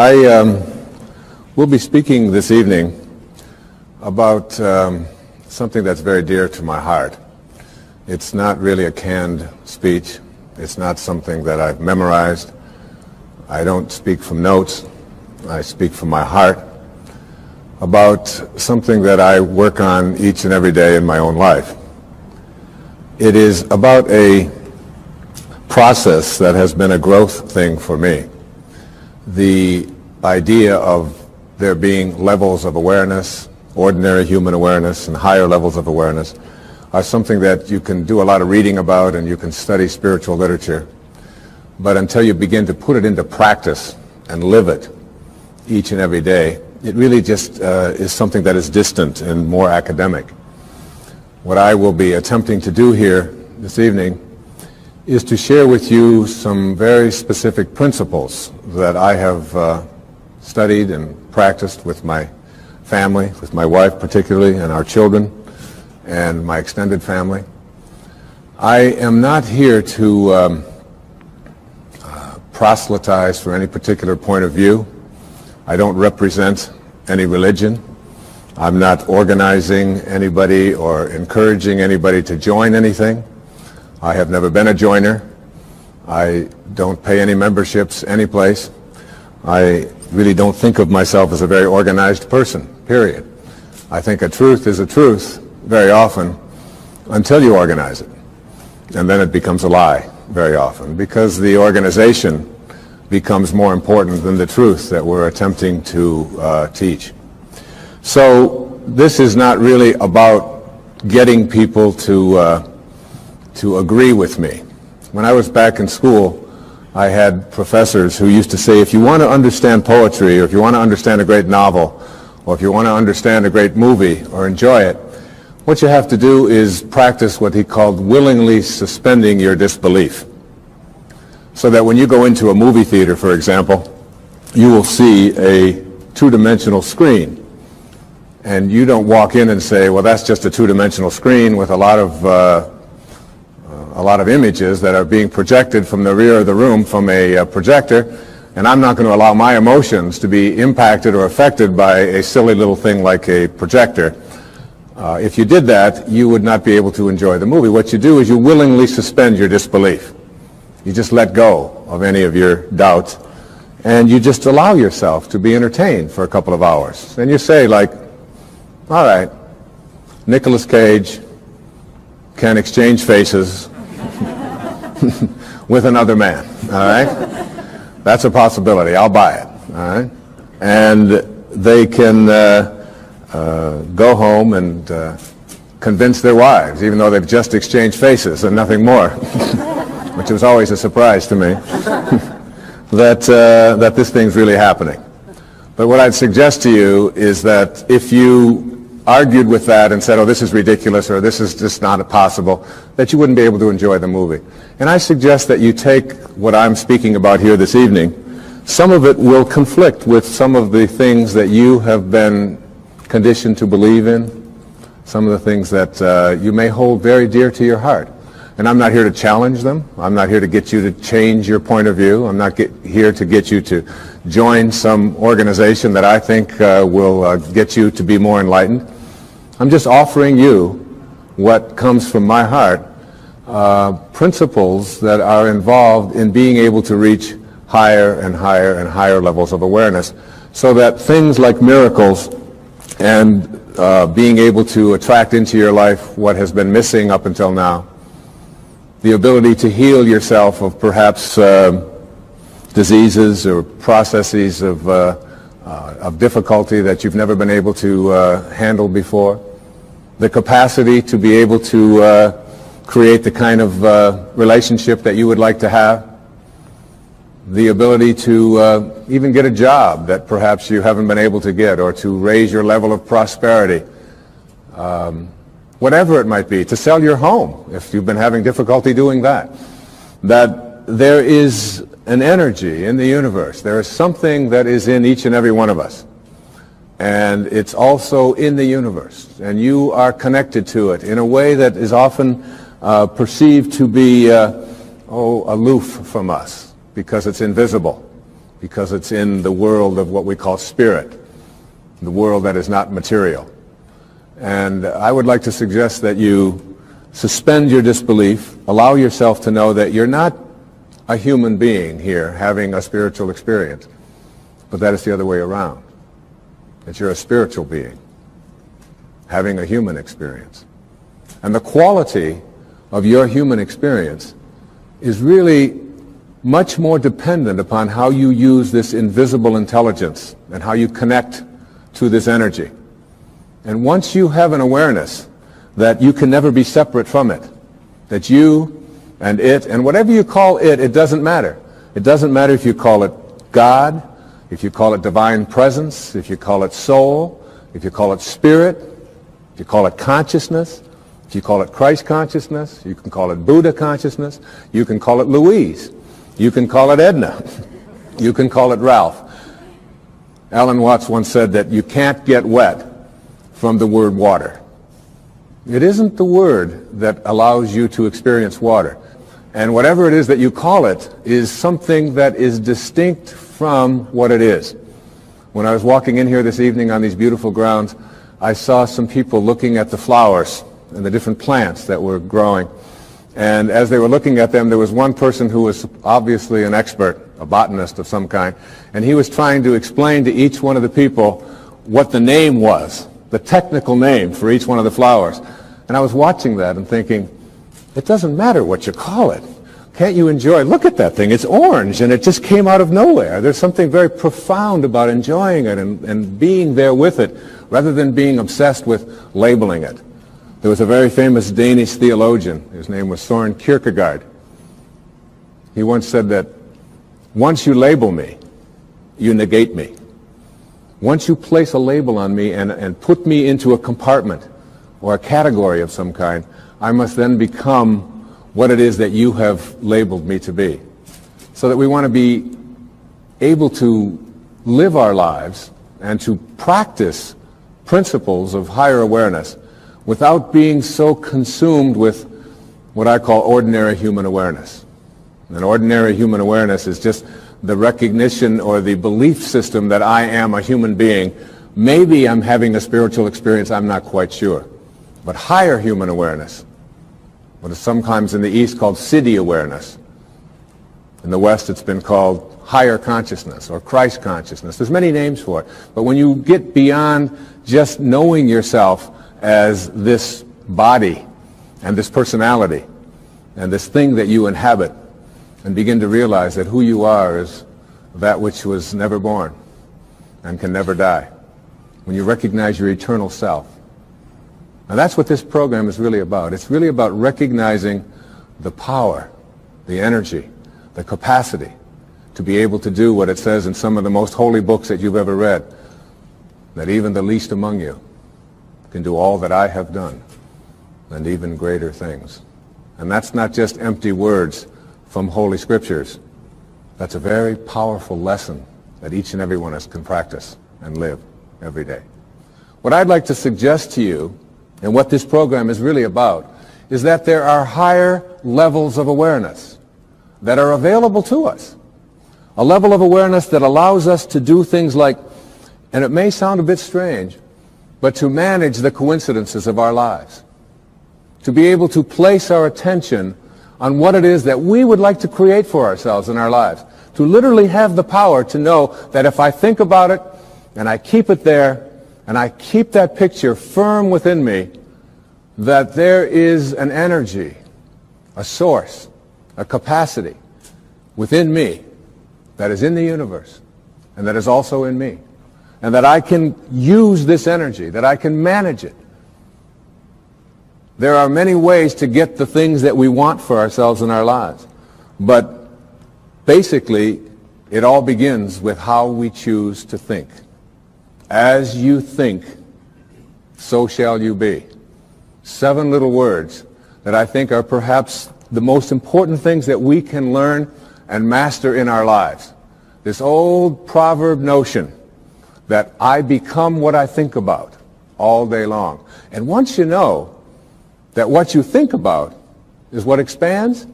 I will be speaking this evening about something that's very dear to my heart. It's not really a canned speech. It's not something that I've memorized. I don't speak from notes. I speak from my heart about something that I work on each and every day in my own life. It is about a process that has been a growth thing for me. The idea of there being levels of awareness, ordinary human awareness, and higher levels of awareness are something that you can do a lot of reading about and you can study spiritual literature. But until you begin to put it into practice and live it each and every day, it really just is something that is distant and more academic. What I will be attempting to do here this evening is to share with you some very specific principles that I have studied and practiced with my family, with my wife particularly, and our children, and my extended family. I am not here to proselytize for any particular point of view. I don't represent any religion. I'm not organizing anybody or encouraging anybody to join anything. I have never been a joiner. I don't pay any memberships any place. I really don't think of myself as a very organized person, period. I think a truth is a truth very often until you organize it. And then it becomes a lie very often because the organization becomes more important than the truth that we're attempting to teach. So this is not really about getting people to agree with me. When I was back in school, I had professors who used to say, if you want to understand poetry, or if you want to understand a great novel, or if you want to understand a great movie or enjoy it, what you have to do is practice what he called willingly suspending your disbelief. So that when you go into a movie theater, for example, you will see a two-dimensional screen. And you don't walk in and say, well, that's just a two-dimensional screen with a lot of images that are being projected from the rear of the room from a projector, and I'm not going to allow my emotions to be impacted or affected by a silly little thing like a projector. If you did that, you would not be able to enjoy the movie. What you do is you willingly suspend your disbelief. You just let go of any of your doubts, and you just allow yourself to be entertained for a couple of hours. And you say, like, all right, Nicolas Cage can exchange faces with another man, all right? That's a possibility. I'll buy it, all right? And they can go home and convince their wives, even though they've just exchanged faces and nothing more, which was always a surprise to me, that this thing's really happening. But what I'd suggest to you is that if you argued with that and said, oh, this is ridiculous, or this is just not possible, that you wouldn't be able to enjoy the movie. And I suggest that you take what I'm speaking about here this evening. Some of it will conflict with some of the things that you have been conditioned to believe in, some of the things that you may hold very dear to your heart. And I'm not here to challenge them. I'm not here to get you to change your point of view. I'm not here to get you to join some organization that I think will get you to be more enlightened. I'm just offering you what comes from my heart, principles that are involved in being able to reach higher and higher and higher levels of awareness, so that things like miracles and being able to attract into your life what has been missing up until now, the ability to heal yourself of perhaps diseases or processes of difficulty that you've never been able to handle before, the capacity to be able to create the kind of relationship that you would like to have, the ability to even get a job that perhaps you haven't been able to get, or to raise your level of prosperity, whatever it might be, to sell your home if you've been having difficulty doing that. That there is an energy in the universe. There is something that is in each and every one of us. And it's also in the universe. And you are connected to it in a way that is often perceived to be aloof from us because it's invisible. because it's in the world of what we call spirit, the world that is not material. And I would like to suggest that you suspend your disbelief, allow yourself to know that you're not a human being here having a spiritual experience, but that it's the other way around, that you're a spiritual being having a human experience. And the quality of your human experience is really much more dependent upon how you use this invisible intelligence and how you connect to this energy. And once you have an awareness that you can never be separate from it, that you and it, and whatever you call it, it doesn't matter. It doesn't matter if you call it God, if you call it divine presence, if you call it soul, if you call it spirit, if you call it consciousness, if you call it Christ consciousness, you can call it Buddha consciousness, you can call it Louise, you can call it Edna, you can call it Ralph. Alan Watts once said that you can't get wet from the word water. It isn't the word that allows you to experience water. And whatever it is that you call it is something that is distinct from what it is. When I was walking in here this evening on these beautiful grounds, I saw some people looking at the flowers and the different plants that were growing. And as they were looking at them, there was one person who was obviously an expert, a botanist of some kind, and he was trying to explain to each one of the people what the name was, the technical name for each one of the flowers. And I was watching that and thinking, it doesn't matter what you call it. Can't you enjoy? Look at that thing. It's orange, and it just came out of nowhere. There's something very profound about enjoying it and being there with it, rather than being obsessed with labeling it. There was a very famous Danish theologian. His name was Søren Kierkegaard. He once said that once you label me, you negate me. Once you place a label on me and put me into a compartment or a category of some kind, I must then become what it is that you have labeled me to be. So that we want to be able to live our lives and to practice principles of higher awareness without being so consumed with what I call ordinary human awareness. And ordinary human awareness is just the recognition or the belief system that I am a human being. Maybe I'm having a spiritual experience, I'm not quite sure. But higher human awareness, what is sometimes in the East called siddhi awareness. In the West it's been called higher consciousness or Christ consciousness. There's many names for it. But when you get beyond just knowing yourself as this body and this personality and this thing that you inhabit, and begin to realize that who you are is that which was never born and can never die, when you recognize your eternal self. Now that's what this program is really about. It's really about recognizing the power, the energy, the capacity to be able to do what it says in some of the most holy books that you've ever read, that even the least among you can do all that I have done and even greater things. And that's not just empty words from Holy Scriptures. That's a very powerful lesson that each and every one of us can practice and live every day. What I'd like to suggest to you, and what this program is really about, is that there are higher levels of awareness that are available to us. A level of awareness that allows us to do things like, and it may sound a bit strange, but to manage the coincidences of our lives. To be able to place our attention on what it is that we would like to create for ourselves in our lives. To literally have the power to know that if I think about it and I keep it there and I keep that picture firm within me, that there is an energy, a source, a capacity within me that is in the universe and that is also in me. And that I can use this energy, that I can manage it. There are many ways to get the things that we want for ourselves in our lives. But basically, it all begins with how we choose to think. As you think, so shall you be. 7 little words that I think are perhaps the most important things that we can learn and master in our lives. This old proverb notion that I become what I think about all day long. And once you know that what you think about is what expands,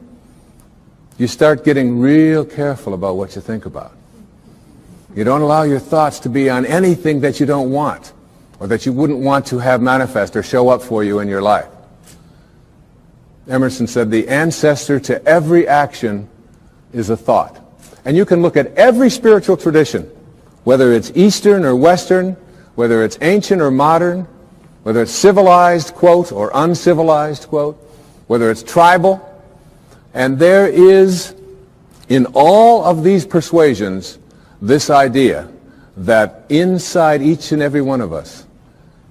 you start getting real careful about what you think about. You don't allow your thoughts to be on anything that you don't want or that you wouldn't want to have manifest or show up for you in your life. Emerson said, the ancestor to every action is a thought. And you can look at every spiritual tradition, whether it's Eastern or Western, whether it's ancient or modern, whether it's civilized, quote, or uncivilized, quote, whether it's tribal, and there is in all of these persuasions this idea that inside each and every one of us,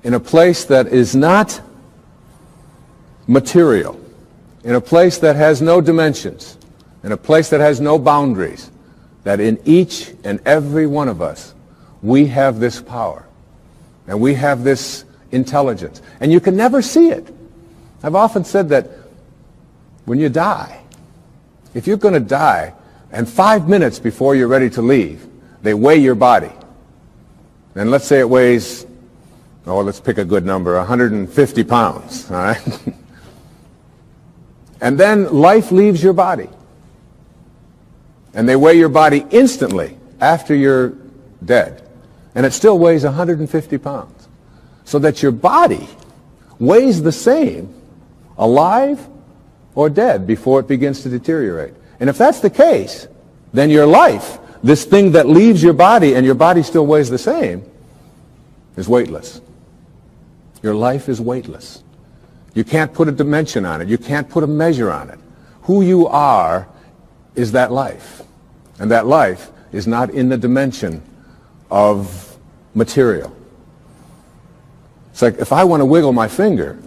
in a place that is not material, in a place that has no dimensions, in a place that has no boundaries, that in each and every one of us, we have this power, and we have this intelligence, and you can never see it. I've often said that when you die, if you're going to die, and 5 minutes before you're ready to leave, they weigh your body. And let's say it weighs, oh, let's pick a good number, 150 pounds, all right? And then life leaves your body. And they weigh your body instantly after you're dead. And it still weighs 150 pounds. So that your body weighs the same alive or dead before it begins to deteriorate. And if that's the case, then your life, this thing that leaves your body and your body still weighs the same, is weightless. Your life is weightless. You can't put a dimension on it. You can't put a measure on it. Who you are is that life. And that life is not in the dimension of material. It's like if I want to wiggle my finger,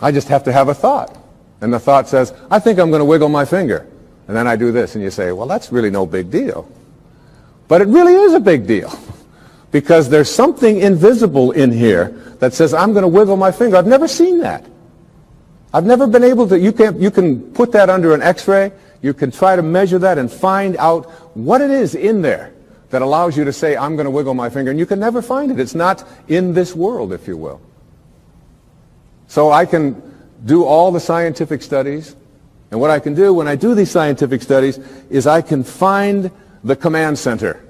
I just have to have a thought. And the thought says, I think I'm going to wiggle my finger. And then I do this, and you say, well, that's really no big deal. But it really is a big deal. Because there's something invisible in here that says, I'm going to wiggle my finger. I've never seen that. I've never been able to, you can put that under an x-ray, you can try to measure that and find out what it is in there that allows you to say, I'm going to wiggle my finger, and you can never find it. It's not in this world, if you will. So I can do all the scientific studies, and what I can do when I do these scientific studies is I can find the command center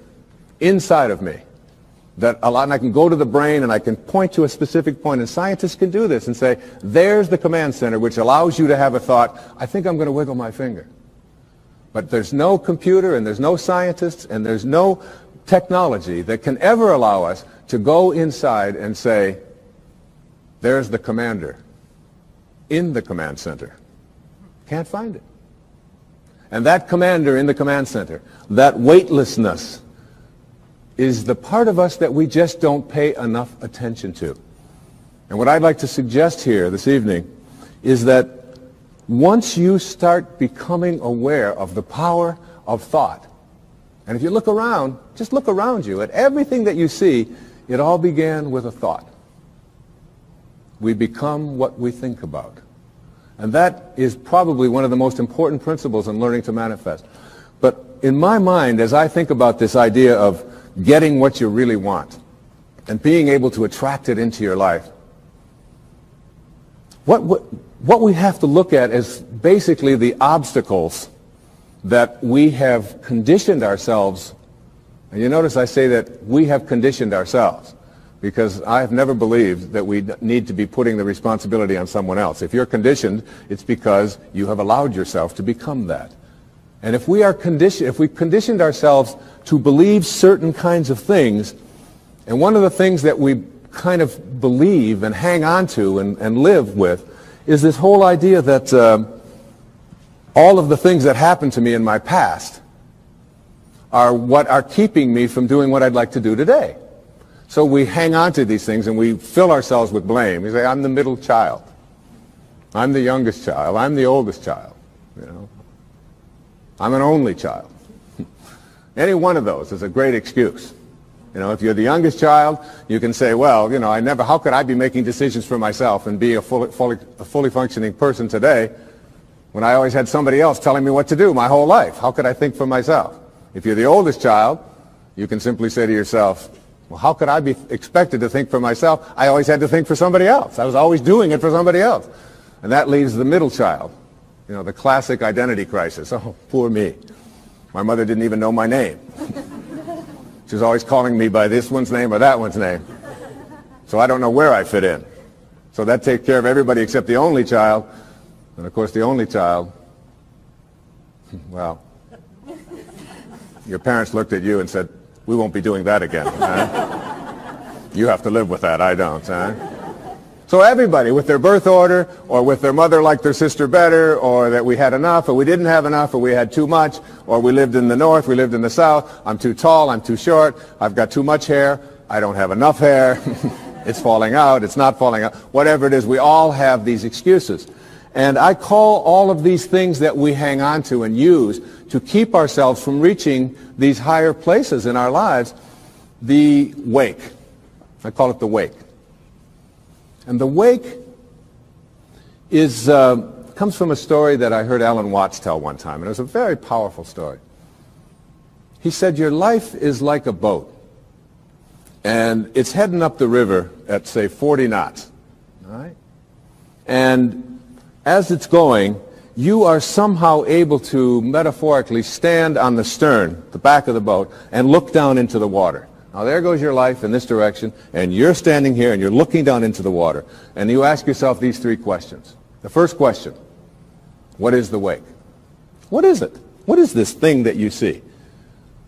inside of me. And I can go to the brain and I can point to a specific point, and scientists can do this and say, there's the command center which allows you to have a thought, I think I'm going to wiggle my finger. But there's no computer and there's no scientists and there's no technology that can ever allow us to go inside and say, there's the commander in the command center. Can't find it. And that commander in the command center, that weightlessness, is the part of us that we just don't pay enough attention to. And what I'd like to suggest here this evening is that once you start becoming aware of the power of thought, and if you look around, just look around you at everything that you see, it all began with a thought. We become what we think about. And that is probably one of the most important principles in learning to manifest. But in my mind, as I think about this idea of getting what you really want and being able to attract it into your life, what we have to look at is basically the obstacles that we have conditioned ourselves. And you notice I say that we have conditioned ourselves, because I have never believed that we need to be putting the responsibility on someone else. If you're conditioned, it's because you have allowed yourself to become that. And if we are conditioned, if we've conditioned ourselves to believe certain kinds of things, and one of the things that we kind of believe and hang on to and live with is this whole idea that all of the things that happened to me in my past are what are keeping me from doing what I'd like to do today. So we hang on to these things and we fill ourselves with blame. We say, I'm the middle child. I'm the youngest child. I'm the oldest child. You know, I'm an only child. Any one of those is a great excuse. You know, if you're the youngest child, you can say, well, you know, how could I be making decisions for myself and be a fully functioning person today when I always had somebody else telling me what to do my whole life? How could I think for myself? If you're the oldest child, you can simply say to yourself, well, how could I be expected to think for myself? I always had to think for somebody else. I was always doing it for somebody else. And that leaves the middle child, you know, the classic identity crisis. Oh, poor me. My mother didn't even know my name. She's always calling me by this one's name or that one's name. So I don't know where I fit in. So that takes care of everybody except the only child. And of course the only child, well, your parents looked at you and said, we won't be doing that again. Huh? You have to live with that, I don't. Huh? So everybody with their birth order, or with their mother liked their sister better, or that we had enough, or we didn't have enough, or we had too much, or we lived in the north, we lived in the south, I'm too tall, I'm too short, I've got too much hair, I don't have enough hair, it's falling out, it's not falling out, whatever it is, we all have these excuses. And I call all of these things that we hang on to and use to keep ourselves from reaching these higher places in our lives, the wake. I call it the wake. And the wake is, comes from a story that I heard Alan Watts tell one time, and it was a very powerful story. He said, your life is like a boat, and it's heading up the river at, say, 40 knots. All right? And as it's going, you are somehow able to metaphorically stand on the stern, the back of the boat, and look down into the water. Now there goes your life in this direction, and you're standing here and you're looking down into the water. And you ask yourself these three questions. The first question, what is the wake? What is it? What is this thing that you see?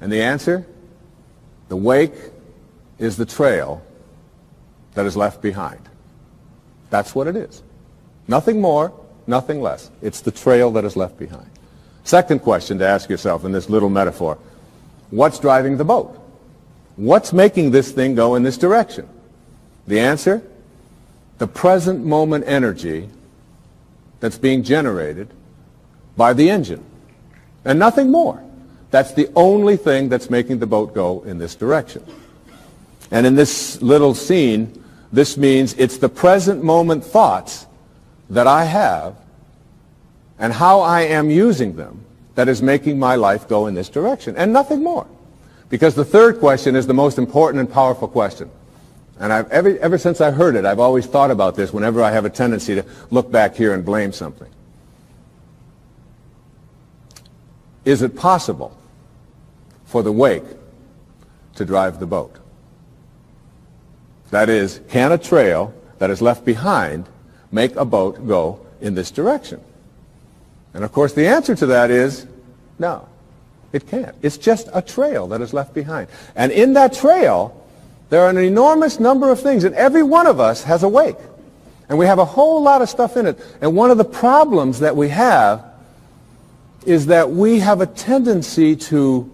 And the answer, the wake is the trail that is left behind. That's what it is. Nothing more, nothing less. It's the trail that is left behind. Second question to ask yourself in this little metaphor, what's driving the boat? What's making this thing go in this direction? The answer, the present moment energy that's being generated by the engine. And nothing more. That's the only thing that's making the boat go in this direction. And in this little scene, this means it's the present moment thoughts that I have and how I am using them that is making my life go in this direction, and nothing more. Because the third question is the most important and powerful question. And ever since I heard it, I've always thought about this whenever I have a tendency to look back here and blame something. Is it possible for the wake to drive the boat? That is, can a trail that is left behind make a boat go in this direction? And of course the answer to that is no, it can't. It's just a trail that is left behind. And in that trail, there are an enormous number of things, and every one of us has a wake. And we have a whole lot of stuff in it. And one of the problems that we have is that we have a tendency to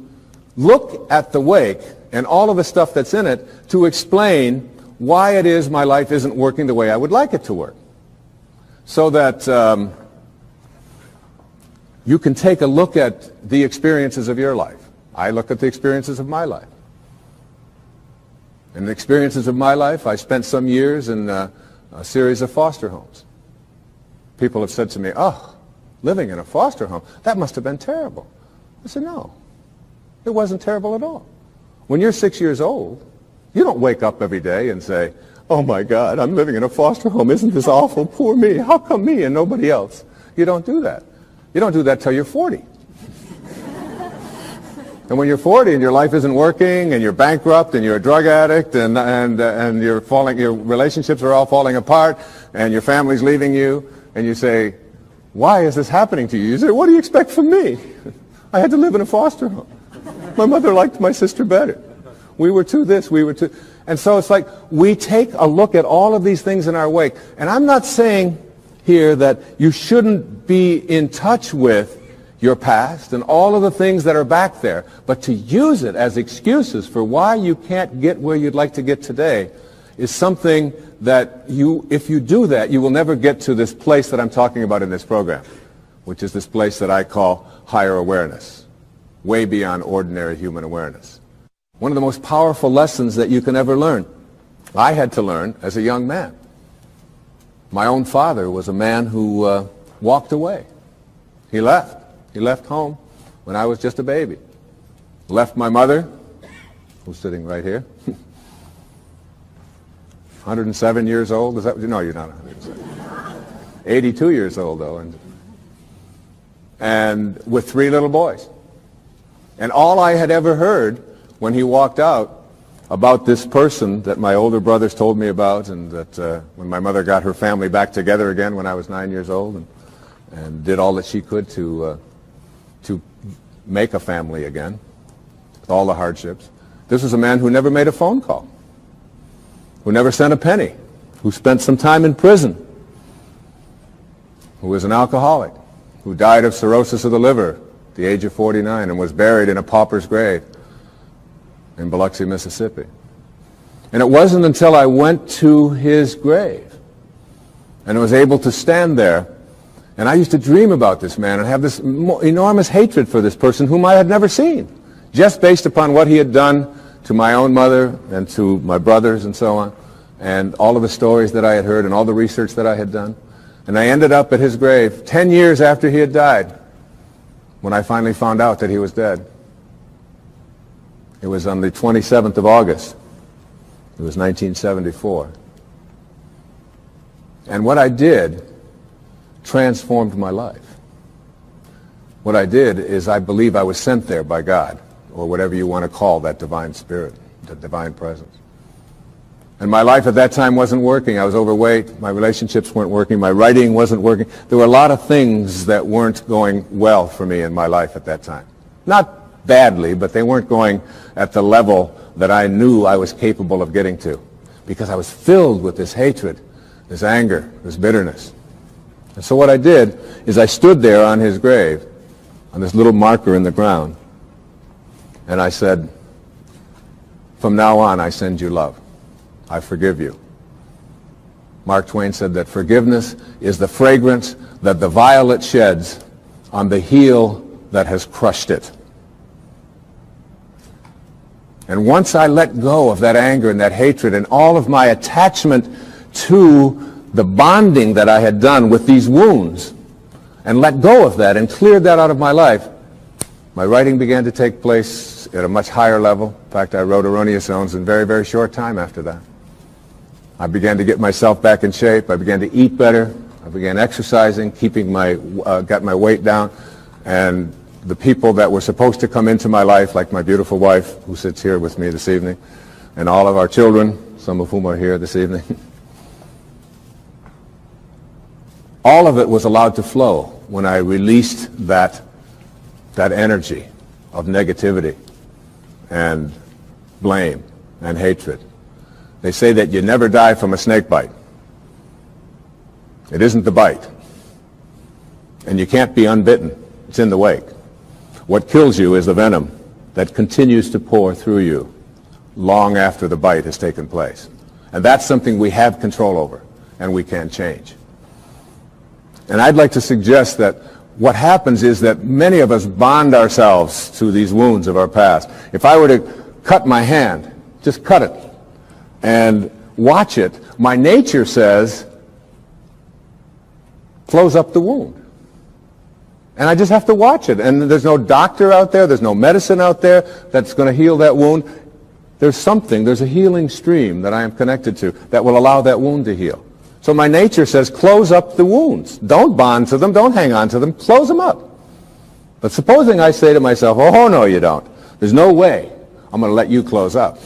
look at the wake and all of the stuff that's in it to explain why it is my life isn't working the way I would like it to work. So that you can take a look at the experiences of your life. I look at the experiences of my life. In the experiences of my life, I spent some years in a series of foster homes. People have said to me, oh, living in a foster home, that must have been terrible. I said, no, it wasn't terrible at all. When you're 6 years old, you don't wake up every day and say, oh my God, I'm living in a foster home. Isn't this awful? Poor me. How come me and nobody else? You don't do that. You don't do that till you're 40. And when you're 40 and your life isn't working and you're bankrupt and you're a drug addict and your relationships are all falling apart and your family's leaving you, and you say, why is this happening to you? You say, what do you expect from me? I had to live in a foster home. My mother liked my sister better. We were too this, we were too... And so it's like we take a look at all of these things in our wake. And I'm not saying here that you shouldn't be in touch with your past and all of the things that are back there, but to use it as excuses for why you can't get where you'd like to get today is something that if you do that, you will never get to this place that I'm talking about in this program, which is this place that I call higher awareness, way beyond ordinary human awareness. One of the most powerful lessons that you can ever learn, I had to learn as a young man. My own father was a man who walked away. He left. He left home when I was just a baby. Left my mother, who's sitting right here, 107 years old. Is that? No, you're not 107. 82 years old, though, and with 3 little boys. And all I had ever heard when he walked out about this person that my older brothers told me about, and that when my mother got her family back together again when I was 9 years old, and did all that she could to make a family again, with all the hardships. This was a man who never made a phone call, who never sent a penny, who spent some time in prison, who was an alcoholic, who died of cirrhosis of the liver at the age of 49 and was buried in a pauper's grave in Biloxi, Mississippi. And it wasn't until I went to his grave and was able to stand there, and I used to dream about this man and have this enormous hatred for this person whom I had never seen, just based upon what he had done to my own mother and to my brothers and so on, and all of the stories that I had heard and all the research that I had done. And I ended up at his grave 10 years after he had died when I finally found out that he was dead. It was on the 27th of August. It was 1974. And what I did transformed my life. What I did is I believe I was sent there by God, or whatever you want to call that divine spirit, that divine presence. And my life at that time wasn't working. I was overweight. My relationships weren't working. My writing wasn't working. There were a lot of things that weren't going well for me in my life at that time. Not badly, but they weren't going at the level that I knew I was capable of getting to, because I was filled with this hatred, this anger, this bitterness. And so what I did is I stood there on his grave, on this little marker in the ground, and I said, from now on, I send you love. I forgive you. Mark Twain said that forgiveness is the fragrance that the violet sheds on the heel that has crushed it. And once I let go of that anger and that hatred and all of my attachment to the bonding that I had done with these wounds, and let go of that and cleared that out of my life, my writing began to take place at a much higher level. In fact, I wrote Erroneous Zones in very, very short time after that. I began to get myself back in shape. I began to eat better. I began exercising, got my weight down, and the people that were supposed to come into my life, like my beautiful wife, who sits here with me this evening, and all of our children, some of whom are here this evening, all of it was allowed to flow when I released that energy of negativity and blame and hatred. They say that you never die from a snake bite. It isn't the bite. And you can't be unbitten. It's in the wake. What kills you is the venom that continues to pour through you long after the bite has taken place. And that's something we have control over and we can change. And I'd like to suggest that what happens is that many of us bond ourselves to these wounds of our past. If I were to cut my hand, just cut it, and watch it, my nature says, close up the wound. And I just have to watch it. And there's no doctor out there, there's no medicine out there that's going to heal that wound. There's a healing stream that I am connected to that will allow that wound to heal. So my nature says, close up the wounds. Don't bond to them. Don't hang on to them. Close them up. But supposing I say to myself, oh, no, you don't. There's no way I'm going to let you close up.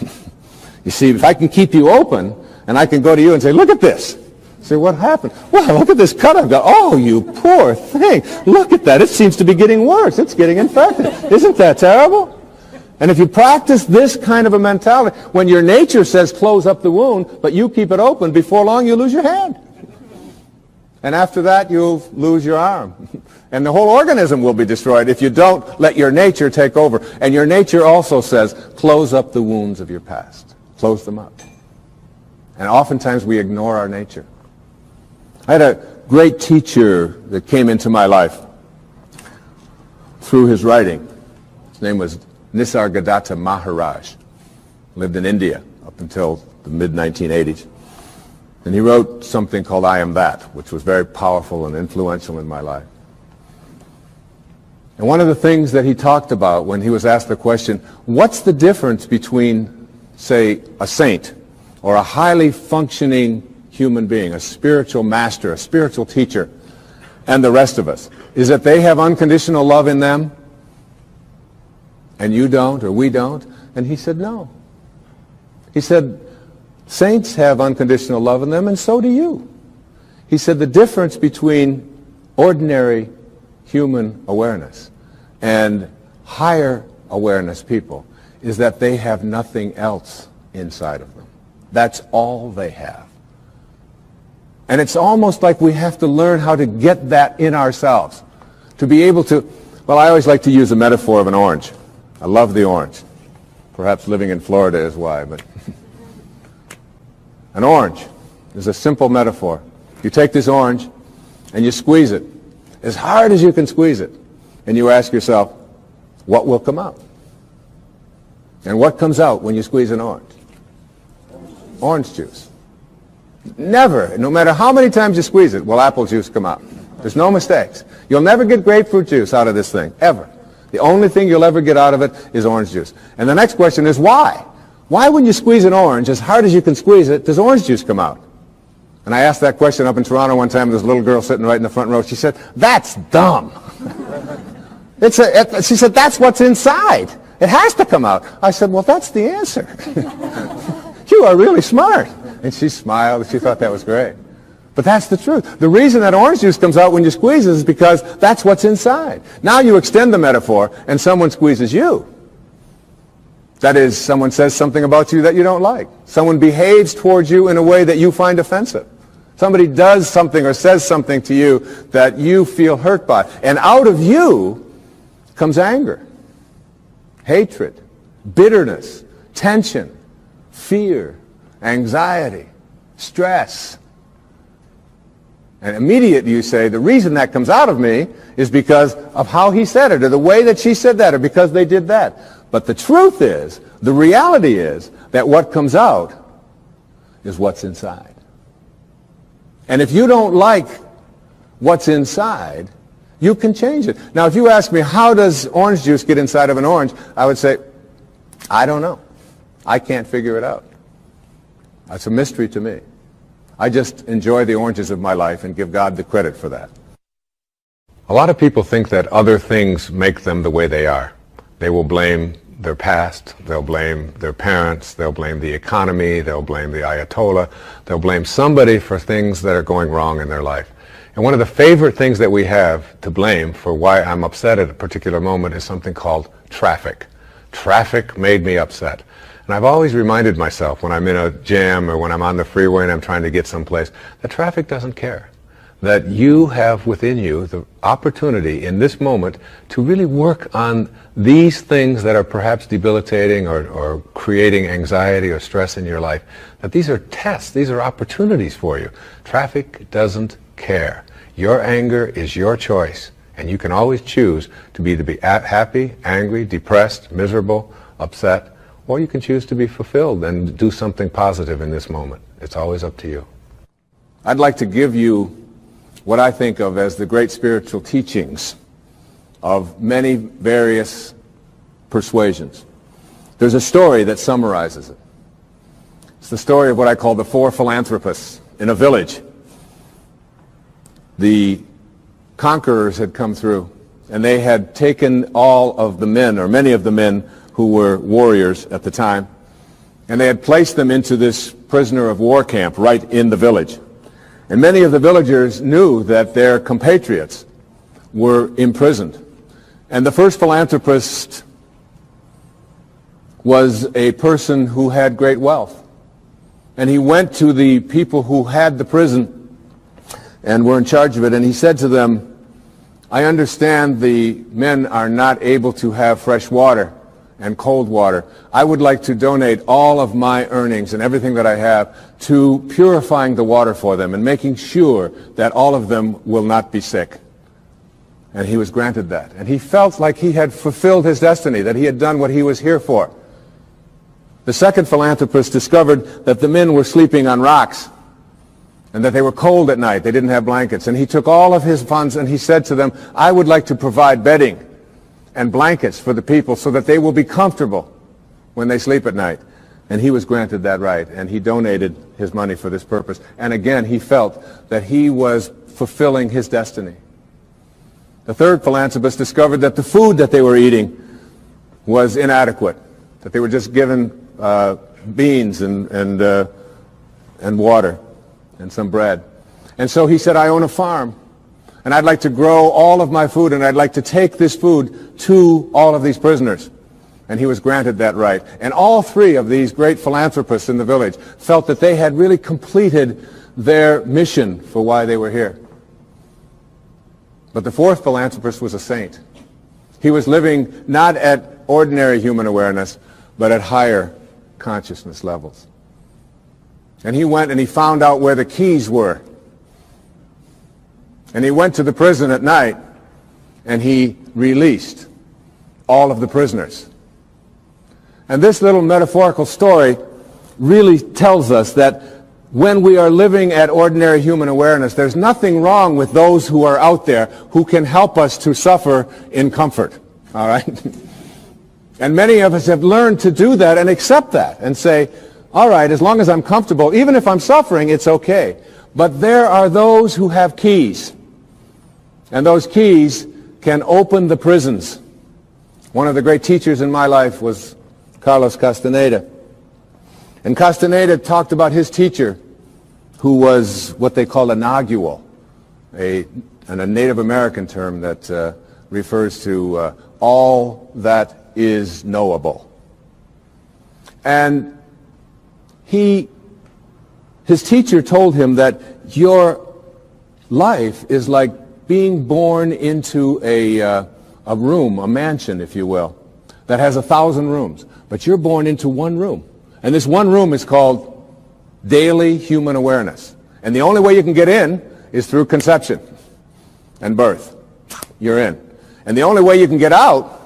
You see, if I can keep you open, and I can go to you and say, look at this. Say, what happened? Well, look at this cut I've got. Oh, you poor thing. Look at that. It seems to be getting worse. It's getting infected. Isn't that terrible? And if you practice this kind of a mentality, when your nature says close up the wound, but you keep it open, before long you lose your hand. And after that you'll lose your arm. And the whole organism will be destroyed if you don't let your nature take over. And your nature also says close up the wounds of your past. Close them up. And oftentimes we ignore our nature. I had a great teacher that came into my life through his writing. His name was Nisargadatta Maharaj. Lived in India up until the mid-1980s. And he wrote something called I Am That, which was very powerful and influential in my life. And one of the things that he talked about when he was asked the question, what's the difference between, say, a saint or a highly functioning human being, a spiritual master, a spiritual teacher, and the rest of us, is that they have unconditional love in them and you don't, or we don't? And he said, no. He said, saints have unconditional love in them, and so do you. He said the difference between ordinary human awareness and higher awareness people is that they have nothing else inside of them. That's all they have. And it's almost like we have to learn how to get that in ourselves. To be able to, well, I always like to use a metaphor of an orange. I love the orange. Perhaps living in Florida is why, but an orange is a simple metaphor. You take this orange and you squeeze it as hard as you can squeeze it. And you ask yourself, what will come out? And what comes out when you squeeze an orange? Orange juice. Never, no matter how many times you squeeze it, will apple juice come out. There's no mistakes. You'll never get grapefruit juice out of this thing, ever. The only thing you'll ever get out of it is orange juice. And the next question is why? Why when you squeeze an orange, as hard as you can squeeze it, does orange juice come out? And I asked that question up in Toronto one time. There's a little girl sitting right in the front row. She said, that's dumb. She said, that's what's inside. It has to come out. I said, well, that's the answer. You are really smart. And she smiled. She thought that was great. But that's the truth. The reason that orange juice comes out when you squeeze it is because that's what's inside. Now you extend the metaphor and someone squeezes you. That is, someone says something about you that you don't like. Someone behaves towards you in a way that you find offensive. Somebody does something or says something to you that you feel hurt by. And out of you comes anger, hatred, bitterness, tension, fear, anxiety, stress. And immediately you say, the reason that comes out of me is because of how he said it, or the way that she said that, or because they did that. But the truth is, the reality is, that what comes out is what's inside. And if you don't like what's inside, you can change it. Now, if you ask me, how does orange juice get inside of an orange? I would say, I don't know. I can't figure it out. It's a mystery to me. I just enjoy the oranges of my life and give God the credit for that. A lot of people think that other things make them the way they are. They will blame their past, they'll blame their parents, they'll blame the economy, they'll blame the Ayatollah, they'll blame somebody for things that are going wrong in their life. And one of the favorite things that we have to blame for why I'm upset at a particular moment is something called traffic. Traffic made me upset. And I've always reminded myself when I'm in a jam or when I'm on the freeway and I'm trying to get someplace, that traffic doesn't care. That you have within you the opportunity in this moment to really work on these things that are perhaps debilitating or creating anxiety or stress in your life. That these are tests, these are opportunities for you. Traffic doesn't care. Your anger is your choice, and you can always choose to be happy, angry, depressed, miserable, upset, or you can choose to be fulfilled and do something positive in this moment. It's always up to you. I'd like to give you what I think of as the great spiritual teachings of many various persuasions. There's a story that summarizes it. It's the story of what I call the Four Philanthropists in a village. The conquerors had come through, and they had taken all of the men, or many of the men who were warriors at the time, and they had placed them into this prisoner of war camp right in the village. And many of the villagers knew that their compatriots were imprisoned. And the first philanthropist was a person who had great wealth. And he went to the people who had the prison and were in charge of it, and he said to them, I understand the men are not able to have fresh water and cold water. I would like to donate all of my earnings and everything that I have to purifying the water for them and making sure that all of them will not be sick. And he was granted that. And he felt like he had fulfilled his destiny, that he had done what he was here for. The second philanthropist discovered that the men were sleeping on rocks and that they were cold at night. They didn't have blankets. And he took all of his funds and he said to them, I would like to provide bedding and blankets for the people so that they will be comfortable when they sleep at night. And he was granted that right, and he donated his money for this purpose. And again, he felt that he was fulfilling his destiny. The third philanthropist discovered that the food that they were eating was inadequate. that they were just given beans and water and some bread. And so he said, I own a farm, and I'd like to grow all of my food, and I'd like to take this food to all of these prisoners. And he was granted that right. And all three of these great philanthropists in the village felt that they had really completed their mission for why they were here. But the fourth philanthropist was a saint. He was living not at ordinary human awareness, but at higher consciousness levels. And he went and he found out where the keys were. And he went to the prison at night, and he released all of the prisoners. And this little metaphorical story really tells us that when we are living at ordinary human awareness, there's nothing wrong with those who are out there who can help us to suffer in comfort. All right? And many of us have learned to do that and accept that and say, all right, as long as I'm comfortable, even if I'm suffering, it's okay. But there are those who have keys. And those keys can open the prisons. One of the great teachers in my life was Carlos Castaneda. And Castaneda talked about his teacher, who was what they call a nagual, a Native American term that refers to all that is knowable. And his teacher told him that your life is like being born into a room, a mansion, if you will, that has 1,000 rooms. But you're born into one room. And this one room is called daily human awareness. And the only way you can get in is through conception and birth. You're in. And the only way you can get out,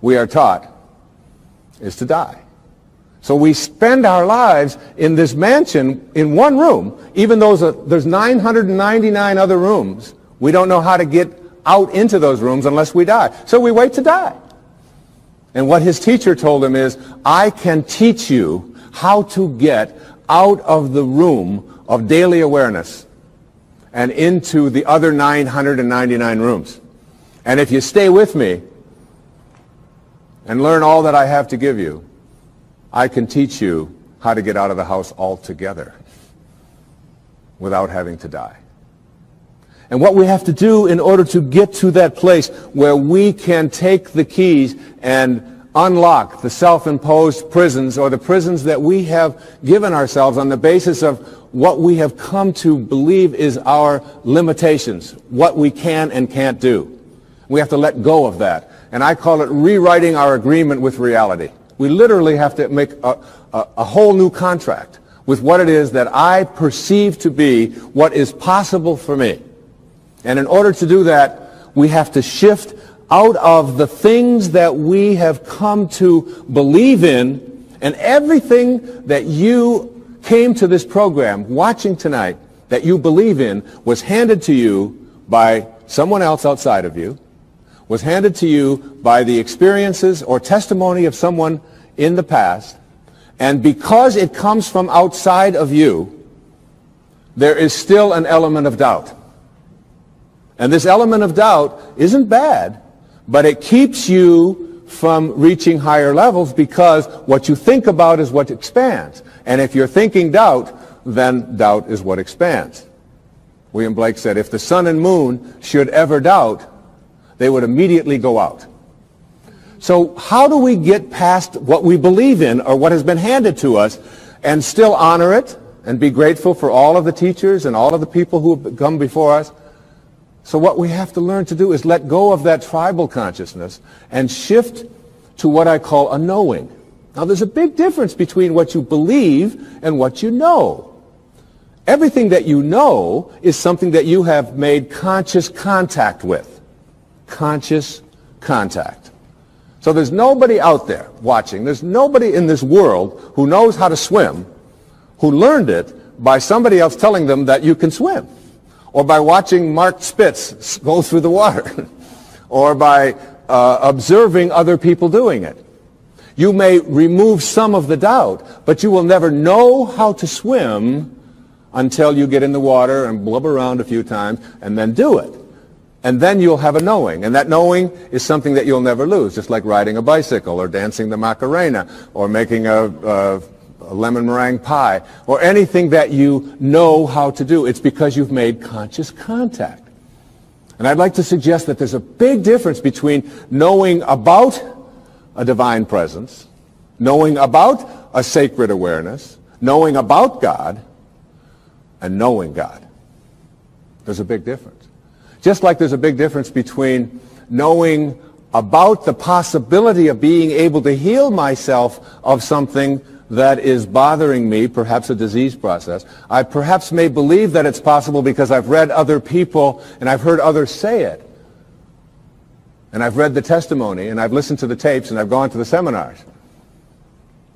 we are taught, is to die. So we spend our lives in this mansion in one room, even though there's 999 other rooms. We don't know how to get out into those rooms unless we die. So we wait to die. And what his teacher told him is, I can teach you how to get out of the room of daily awareness and into the other 999 rooms. And if you stay with me and learn all that I have to give you, I can teach you how to get out of the house altogether without having to die. And what we have to do in order to get to that place where we can take the keys and unlock the self-imposed prisons, or the prisons that we have given ourselves on the basis of what we have come to believe is our limitations, what we can and can't do. We have to let go of that. And I call it rewriting our agreement with reality. We literally have to make a whole new contract with what it is that I perceive to be what is possible for me. And in order to do that, we have to shift out of the things that we have come to believe in, and everything that you came to this program watching tonight that you believe in was handed to you by someone else outside of you, was handed to you by the experiences or testimony of someone in the past, and because it comes from outside of you, there is still an element of doubt. And this element of doubt isn't bad, but it keeps you from reaching higher levels, because what you think about is what expands. And if you're thinking doubt, then doubt is what expands. William Blake said, if the sun and moon should ever doubt, they would immediately go out. So how do we get past what we believe in, or what has been handed to us, and still honor it and be grateful for all of the teachers and all of the people who have come before us? So what we have to learn to do is let go of that tribal consciousness and shift to what I call a knowing. Now, there's a big difference between what you believe and what you know. Everything that you know is something that you have made conscious contact with. Conscious contact. So there's nobody out there watching. There's nobody in this world who knows how to swim, who learned it by somebody else telling them that you can swim, or by watching Mark Spitz go through the water, or by observing other people doing it. You may remove some of the doubt, but you will never know how to swim until you get in the water and blub around a few times and then do it. And then you'll have a knowing. And that knowing is something that you'll never lose, just like riding a bicycle or dancing the Macarena or making a lemon meringue pie or anything that you know how to do. It's because you've made conscious contact. And I'd like to suggest that there's a big difference between knowing about a divine presence, knowing about a sacred awareness, knowing about God, and knowing God. There's a big difference. Just like there's a big difference between knowing about the possibility of being able to heal myself of something that is bothering me, perhaps a disease process. I perhaps may believe that it's possible because I've read other people and I've heard others say it. And I've read the testimony and I've listened to the tapes and I've gone to the seminars.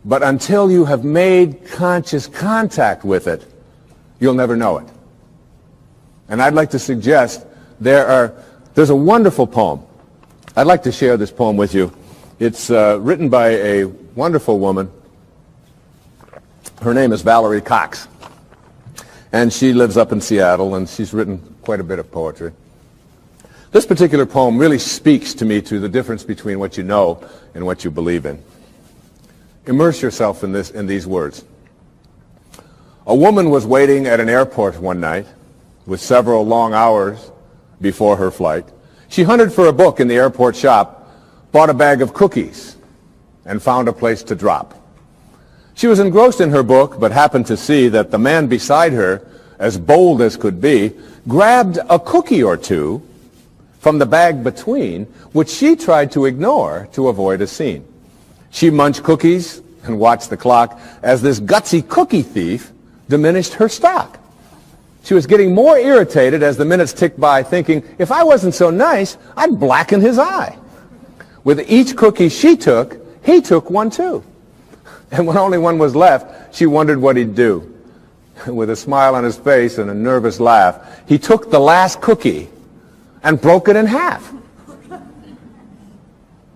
But until you have made conscious contact with it, you'll never know it. And I'd like to suggest there's a wonderful poem. I'd like to share this poem with you. It's written by a wonderful woman. Her name is Valerie Cox. And she lives up in Seattle, and she's written quite a bit of poetry. This particular poem really speaks to me to the difference between what you know and what you believe in. Immerse yourself in these words. A woman was waiting at an airport one night with several long hours before her flight. She hunted for a book in the airport shop, bought a bag of cookies, and found a place to drop. She was engrossed in her book, but happened to see that the man beside her, as bold as could be, grabbed a cookie or two from the bag between, which she tried to ignore to avoid a scene. She munched cookies and watched the clock as this gutsy cookie thief diminished her stock. She was getting more irritated as the minutes ticked by, thinking, if I wasn't so nice, I'd blacken his eye. With each cookie she took, he took one too. And when only one was left, she wondered what he'd do. With a smile on his face and a nervous laugh, he took the last cookie and broke it in half.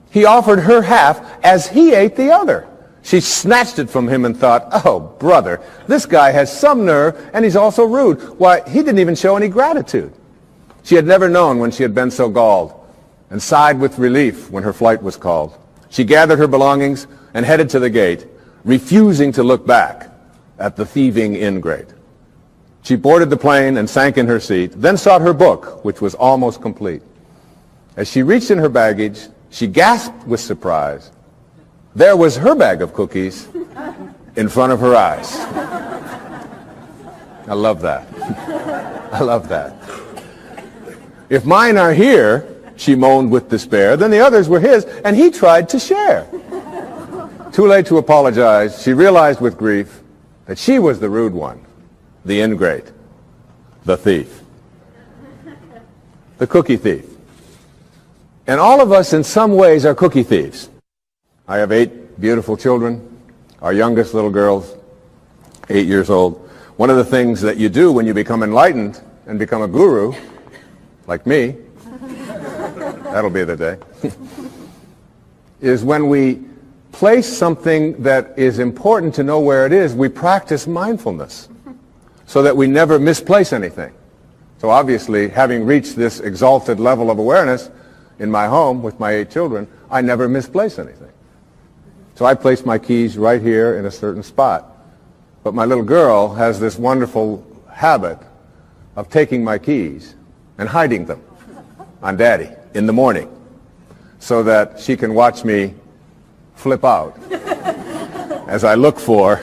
He offered her half as he ate the other. She snatched it from him and thought, oh, brother, this guy has some nerve, and he's also rude. Why, he didn't even show any gratitude. She had never known when she had been so galled, and sighed with relief when her flight was called. She gathered her belongings and headed to the gate, refusing to look back at the thieving ingrate. She boarded the plane and sank in her seat, then sought her book, which was almost complete. As she reached in her baggage, she gasped with surprise. There was her bag of cookies in front of her eyes. I love that. I love that. If mine are here, she moaned with despair, then the others were his, and he tried to share. Too late to apologize, she realized with grief that she was the rude one, the ingrate, the thief, the cookie thief. And all of us in some ways are cookie thieves. I have 8 beautiful children. Our youngest little girl's 8 years old. One of the things that you do when you become enlightened and become a guru, like me, that'll be the day, is when we place something that is important to know where it is, we practice mindfulness so that we never misplace anything. So obviously, having reached this exalted level of awareness in my home with my 8 children, I never misplace anything. So I place my keys right here in a certain spot. But my little girl has this wonderful habit of taking my keys and hiding them on Daddy in the morning so that she can watch me flip out as I look for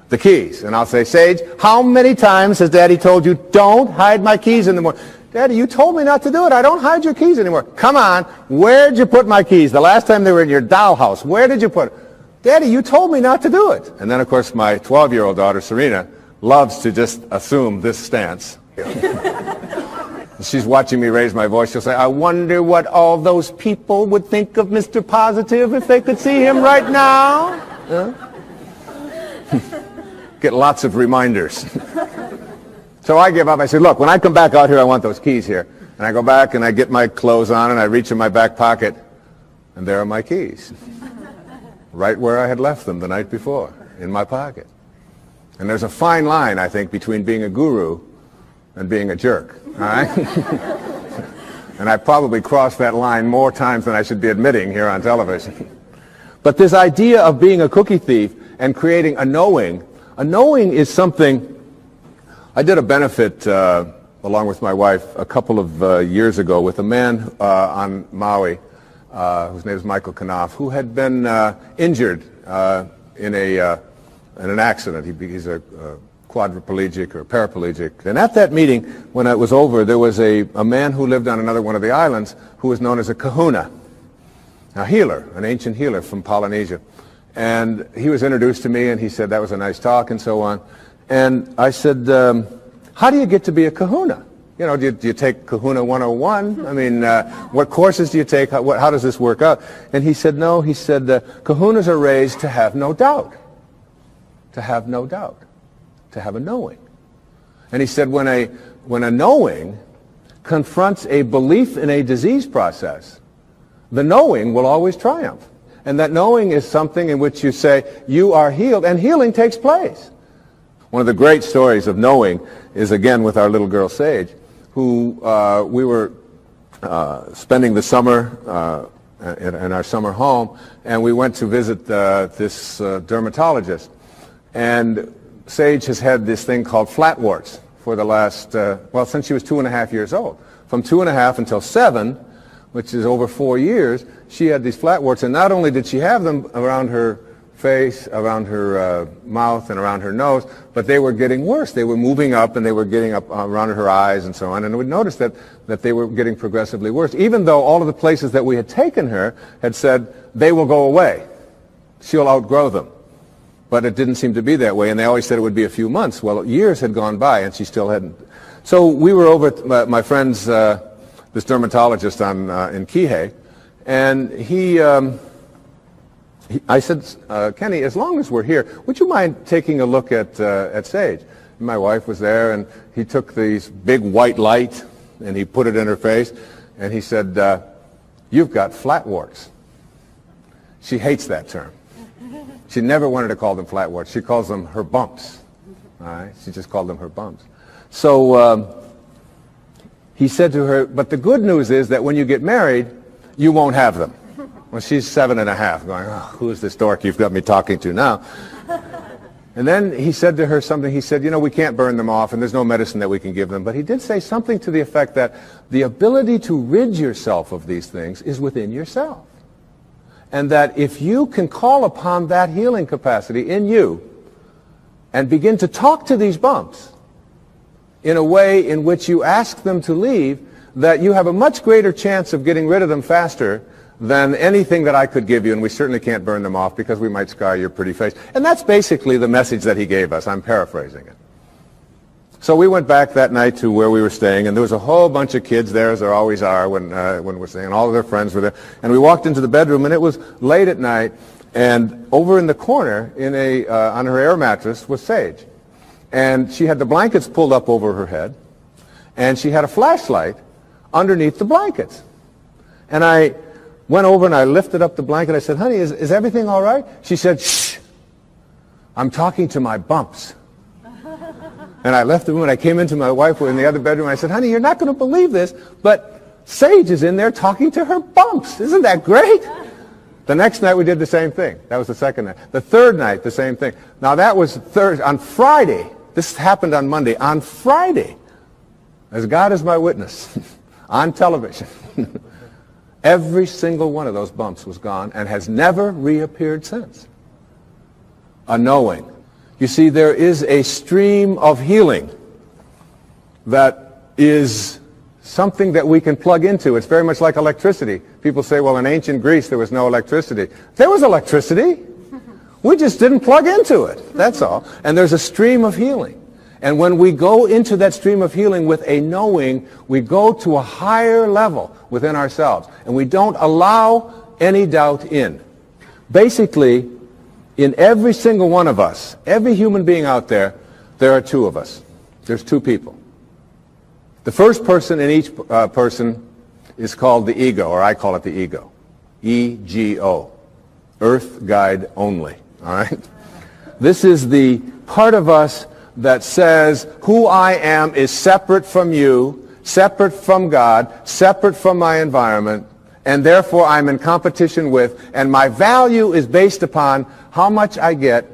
the keys. And I'll say, Sage, how many times has Daddy told you, don't hide my keys in the morning? Daddy, you told me not to do it. I don't hide your keys anymore. Come on, where'd you put my keys? The last time they were in your dollhouse, where did you put it? Daddy, you told me not to do it. And then, of course, my 12-year-old daughter, Serena, loves to just assume this stance. She's watching me raise my voice. She'll say, I wonder what all those people would think of Mr. Positive if they could see him right now. Get lots of reminders. So I give up. I say, look, when I come back out here, I want those keys here. And I go back and I get my clothes on and I reach in my back pocket, and there are my keys. Right where I had left them the night before, in my pocket. And there's a fine line, I think, between being a guru and being a jerk. All right? And I probably crossed that line more times than I should be admitting here on television. But this idea of being a cookie thief and creating a knowing is something. I did a benefit along with my wife a couple of years ago with a man on Maui whose name is Michael Knopf, who had been injured in an accident. He's a quadriplegic or paraplegic. And at that meeting, when it was over, there was a man who lived on another one of the islands who was known as a kahuna, a healer, an ancient healer from Polynesia. And he was introduced to me, and he said that was a nice talk and so on. And I said, how do you get to be a kahuna? You know, do you take Kahuna 101? I mean, what courses do you take? How does this work out? And he said, no. He said, kahunas are raised to have no doubt. To have no doubt. To have a knowing. And he said, when a knowing confronts a belief in a disease process, the knowing will always triumph. And that knowing is something in which you say, you are healed, and healing takes place. One of the great stories of knowing is, again, with our little girl, Sage, who we were spending the summer in our summer home, and we went to visit this dermatologist. And Sage has had this thing called flatwarts for the last, since she was 2.5 years old. From 2.5 until 7, which is over 4 years, she had these flatwarts, and not only did she have them around her face, around her mouth, and around her nose, but they were getting worse. They were moving up, and they were getting up around her eyes and so on, and we noticed that they were getting progressively worse, even though all of the places that we had taken her had said, they will go away. She'll outgrow them. But it didn't seem to be that way, and they always said it would be a few months. Well, years had gone by, and she still hadn't. So we were over at my friend's, this dermatologist in Kihei, and I said, Kenny, as long as we're here, would you mind taking a look at Sage? And my wife was there, and he took these big white light, and he put it in her face, and he said, you've got flatwarts. She hates that term. She never wanted to call them flatwarts. She calls them her bumps. All right? She just called them her bumps. So he said to her, but the good news is that when you get married, you won't have them. Well, she's 7.5, going, oh, who is this dork you've got me talking to now? And then he said to her something. He said, you know, we can't burn them off, and there's no medicine that we can give them. But he did say something to the effect that the ability to rid yourself of these things is within yourself. And that if you can call upon that healing capacity in you and begin to talk to these bumps in a way in which you ask them to leave, that you have a much greater chance of getting rid of them faster than anything that I could give you, and we certainly can't burn them off because we might scar your pretty face. And that's basically the message that he gave us. I'm paraphrasing it. So we went back that night to where we were staying, and there was a whole bunch of kids there, as there always are when we're staying, and all of their friends were there. And we walked into the bedroom, and it was late at night, and over in the corner, on her air mattress, was Sage. And she had the blankets pulled up over her head, and she had a flashlight underneath the blankets. And I went over and I lifted up the blanket. I said, honey, is everything all right? She said, shh, I'm talking to my bumps. And I left the room, and I came into my wife in the other bedroom, and I said, honey, you're not going to believe this, but Sage is in there talking to her bumps. Isn't that great? The next night we did the same thing. That was the second night. The third night, the same thing. Now that was on Friday. This happened on Monday. On Friday, as God is my witness, on television, every single one of those bumps was gone and has never reappeared since. A knowing. You see, there is a stream of healing that is something that we can plug into. It's very much like electricity. People say, well, in ancient Greece there was no electricity. There was electricity. We just didn't plug into it. That's all. And there's a stream of healing. And when we go into that stream of healing with a knowing, we go to a higher level within ourselves. And we don't allow any doubt in. Basically, in every single one of us, every human being out there, there are two of us. There's two people. The first person in each person is called the ego, or I call it the ego. E-G-O. Earth guide only. All right? This is the part of us that says, who I am is separate from you, separate from God, separate from my environment, and therefore I'm in competition with, and my value is based upon how much I get,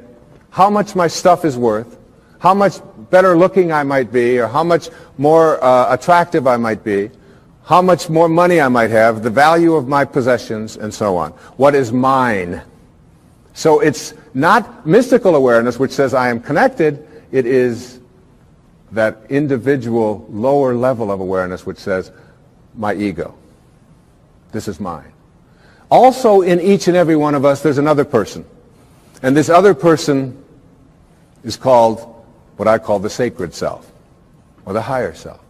how much my stuff is worth, how much better looking I might be, or how much more attractive I might be, how much more money I might have, the value of my possessions, and so on. What is mine? So it's not mystical awareness which says I am connected. It is that individual lower level of awareness which says my ego. This is mine. Also in each and every one of us there's another person. And this other person is called what I call the sacred self, or the higher self.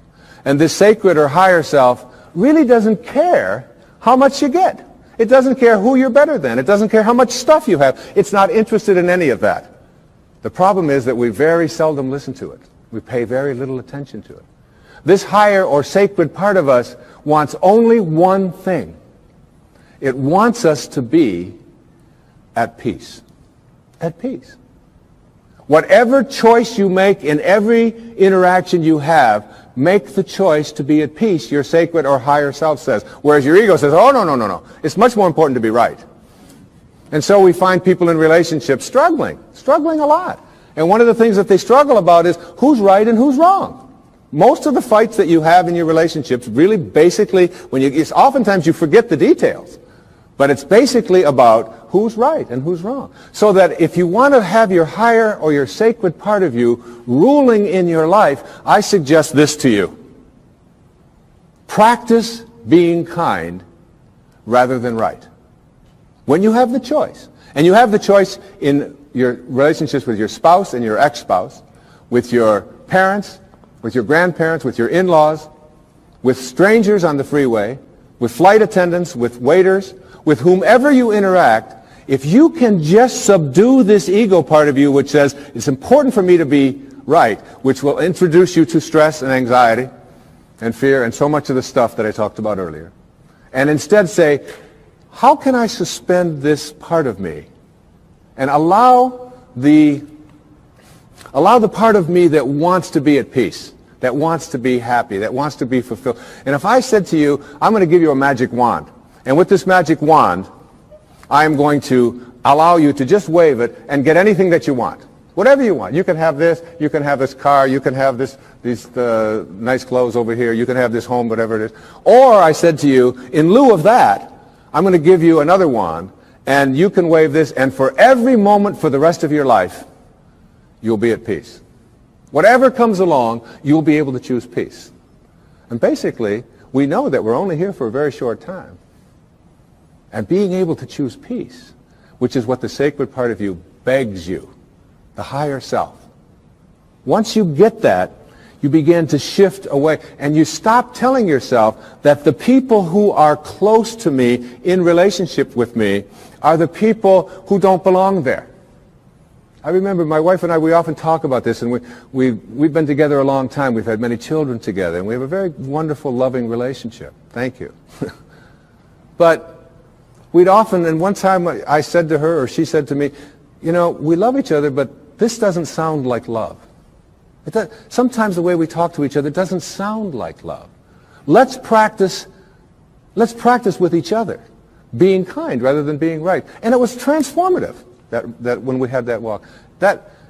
And this sacred or higher self really doesn't care how much you get. It doesn't care who you're better than. It doesn't care how much stuff you have. It's not interested in any of that. The problem is that we very seldom listen to it. We pay very little attention to it. This higher or sacred part of us wants only one thing. It wants us to be at peace. At peace. Whatever choice you make in every interaction you have, make the choice to be at peace, your sacred or higher self says. Whereas your ego says, oh, no. It's much more important to be right. And so we find people in relationships struggling a lot. And one of the things that they struggle about is who's right and who's wrong. Most of the fights that you have in your relationships really basically, oftentimes you forget the details. But it's basically about who's right and who's wrong. So that if you want to have your higher or your sacred part of you ruling in your life, I suggest this to you. Practice being kind rather than right. When you have the choice. And you have the choice in your relationships with your spouse and your ex-spouse, with your parents, with your grandparents, with your in-laws, with strangers on the freeway, with flight attendants, with waiters, with whomever you interact. If you can just subdue this ego part of you which says, it's important for me to be right, which will introduce you to stress and anxiety and fear and so much of the stuff that I talked about earlier, and instead say, how can I suspend this part of me and allow the part of me that wants to be at peace, that wants to be happy, that wants to be fulfilled. And if I said to you, I'm going to give you a magic wand, and with this magic wand, I am going to allow you to just wave it and get anything that you want. Whatever you want. You can have this, you can have this car, you can have these nice clothes over here, you can have this home, whatever it is. Or I said to you, in lieu of that, I'm going to give you another wand, and you can wave this, and for every moment for the rest of your life, you'll be at peace. Whatever comes along, you'll be able to choose peace. And basically, we know that we're only here for a very short time. And being able to choose peace, which is what the sacred part of you begs you, the higher self. Once you get that, you begin to shift away, and you stop telling yourself that the people who are close to me, in relationship with me, are the people who don't belong there. I remember my wife and I, we often talk about this, and we've been together a long time. We've had many children together, and we have a very wonderful, loving relationship. Thank you. But we'd often, and one time I said to her, or she said to me, you know, we love each other, but this doesn't sound like love. Sometimes the way we talk to each other doesn't sound like love. Let's practice with each other, being kind rather than being right. And it was transformative that when we had that walk.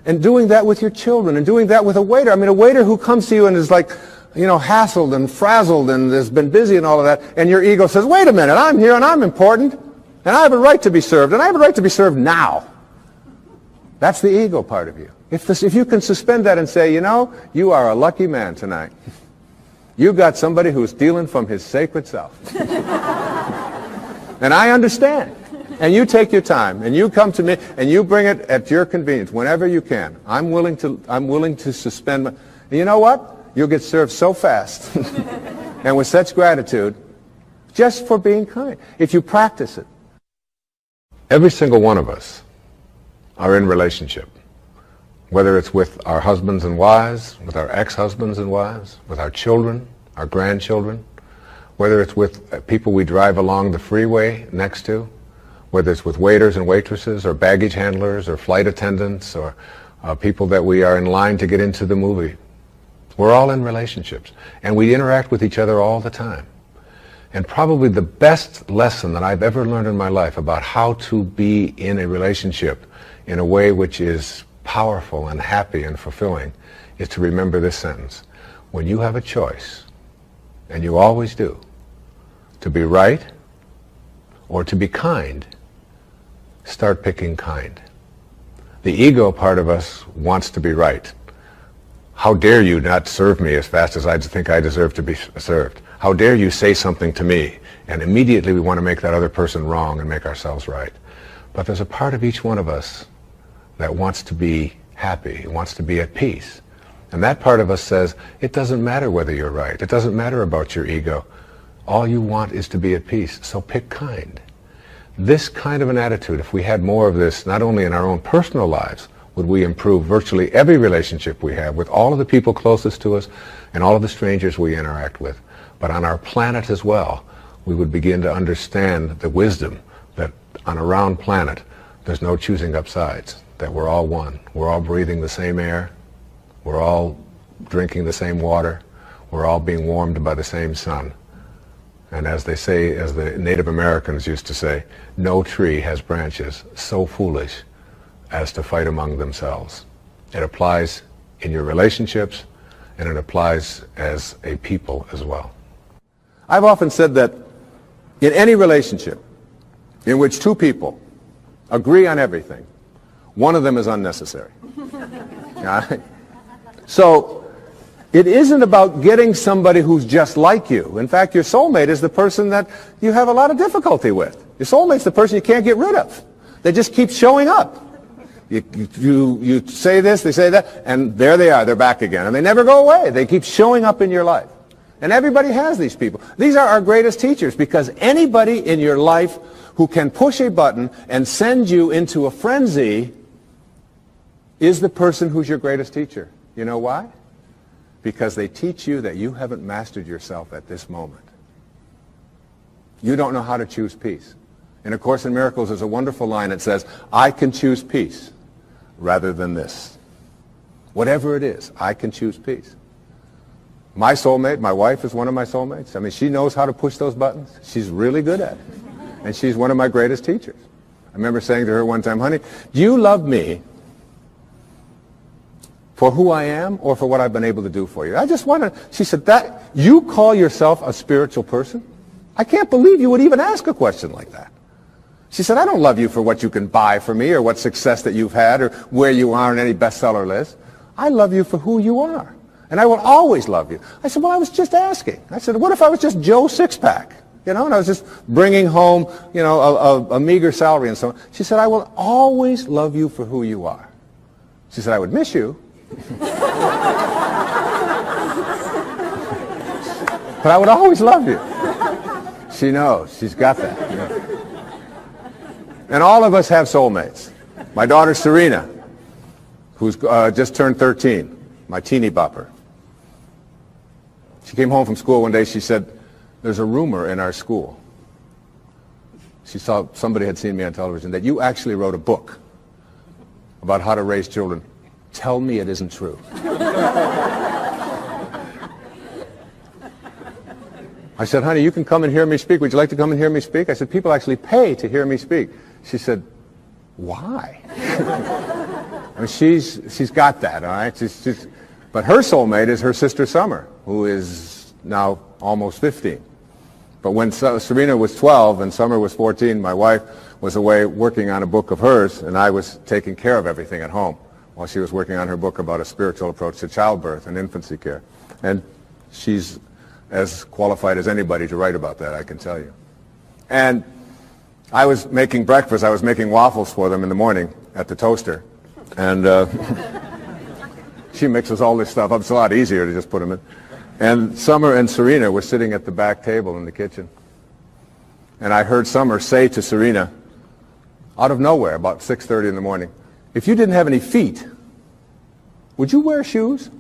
And doing that with your children, and doing that with a waiter. I mean, a waiter who comes to you and is like, you know, hassled and frazzled and has been busy and all of that, and your ego says, wait a minute, I'm here and I'm important, and I have a right to be served, and I have a right to be served now. That's the ego part of you. If you can suspend that and say, you know, you are a lucky man tonight. You got somebody who's dealing from his sacred self. And I understand. And you take your time, and you come to me, and you bring it at your convenience, whenever you can. I'm willing to suspend and you know what? You'll get served so fast and with such gratitude just for being kind, if you practice it. Every single one of us are in relationship, whether it's with our husbands and wives, with our ex-husbands and wives, with our children, our grandchildren, whether it's with people we drive along the freeway next to, whether it's with waiters and waitresses or baggage handlers or flight attendants or people that we are in line to get into the movie. We're all in relationships, and we interact with each other all the time. And probably the best lesson that I've ever learned in my life about how to be in a relationship in a way which is powerful and happy and fulfilling is to remember this sentence. When you have a choice, and you always do, to be right or to be kind, start picking kind. The ego part of us wants to be right. How dare you not serve me as fast as I think I deserve to be served? How dare you say something to me? And immediately we want to make that other person wrong and make ourselves right. But there's a part of each one of us that wants to be happy, wants to be at peace. And that part of us says, it doesn't matter whether you're right. It doesn't matter about your ego. All you want is to be at peace, so pick kind. This kind of an attitude, if we had more of this, not only in our own personal lives, would we improve virtually every relationship we have with all of the people closest to us and all of the strangers we interact with. But on our planet as well, we would begin to understand the wisdom that on a round planet, there's no choosing up sides, that we're all one. We're all breathing the same air. We're all drinking the same water. We're all being warmed by the same sun. And as they say, as the Native Americans used to say, no tree has branches so foolish as to fight among themselves. It applies in your relationships, and it applies as a people as well. I've often said that in any relationship in which two people agree on everything, one of them is unnecessary. So it isn't about getting somebody who's just like you. In fact, your soulmate is the person that you have a lot of difficulty with. Your soulmate's the person you can't get rid of. They just keep showing up. You say this, they say that, and there they are, they're back again. And they never go away. They keep showing up in your life. And everybody has these people. These are our greatest teachers, because anybody in your life who can push a button and send you into a frenzy is the person who's your greatest teacher. You know why? Because they teach you that you haven't mastered yourself at this moment. You don't know how to choose peace. In A Course in Miracles, there's a wonderful line that says, I can choose peace rather than this. Whatever it is, I can choose peace. My soulmate, my wife, is one of my soulmates. I mean, she knows how to push those buttons. She's really good at it. And she's one of my greatest teachers. I remember saying to her one time, honey, do you love me for who I am or for what I've been able to do for you? I just want to, she said, that you call yourself a spiritual person? I can't believe you would even ask a question like that. She said, I don't love you for what you can buy for me or what success that you've had or where you are on any bestseller list. I love you for who you are. And I will always love you. I said, well, I was just asking. I said, what if I was just Joe Sixpack? You know, and I was just bringing home, you know, a meager salary and so on. She said, I will always love you for who you are. She said, I would miss you. But I would always love you. She knows. She's got that. You know. And all of us have soulmates. My daughter Serena, who's just turned 13, my teeny bopper. She came home from school one day. She said, there's a rumor in our school. She saw somebody had seen me on television that you actually wrote a book about how to raise children. Tell me it isn't true. I said, honey, you can come and hear me speak. Would you like to come and hear me speak? I said, people actually pay to hear me speak. She said, why? I mean, she's got that, all right? But her soulmate is her sister Summer, who is now almost 15. But when Serena was 12 and Summer was 14, my wife was away working on a book of hers, and I was taking care of everything at home while she was working on her book about a spiritual approach to childbirth and infancy care. And she's as qualified as anybody to write about that, I can tell you. And I was making breakfast. I was making waffles for them in the morning at the toaster. And she mixes all this stuff up. It's a lot easier to just put them in. And Summer and Serena were sitting at the back table in the kitchen. And I heard Summer say to Serena, out of nowhere, about 6:30 in the morning, if you didn't have any feet, would you wear shoes?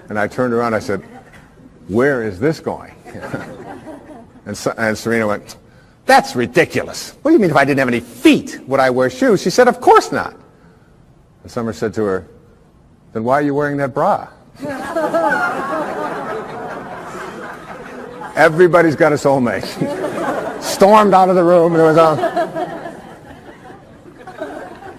And I turned around, I said, where is this going? And Serena went, that's ridiculous. What do you mean if I didn't have any feet, would I wear shoes? She said, of course not. And Summer said to her, then why are you wearing that bra? Everybody's got a soulmate. Stormed out of the room. And it was all.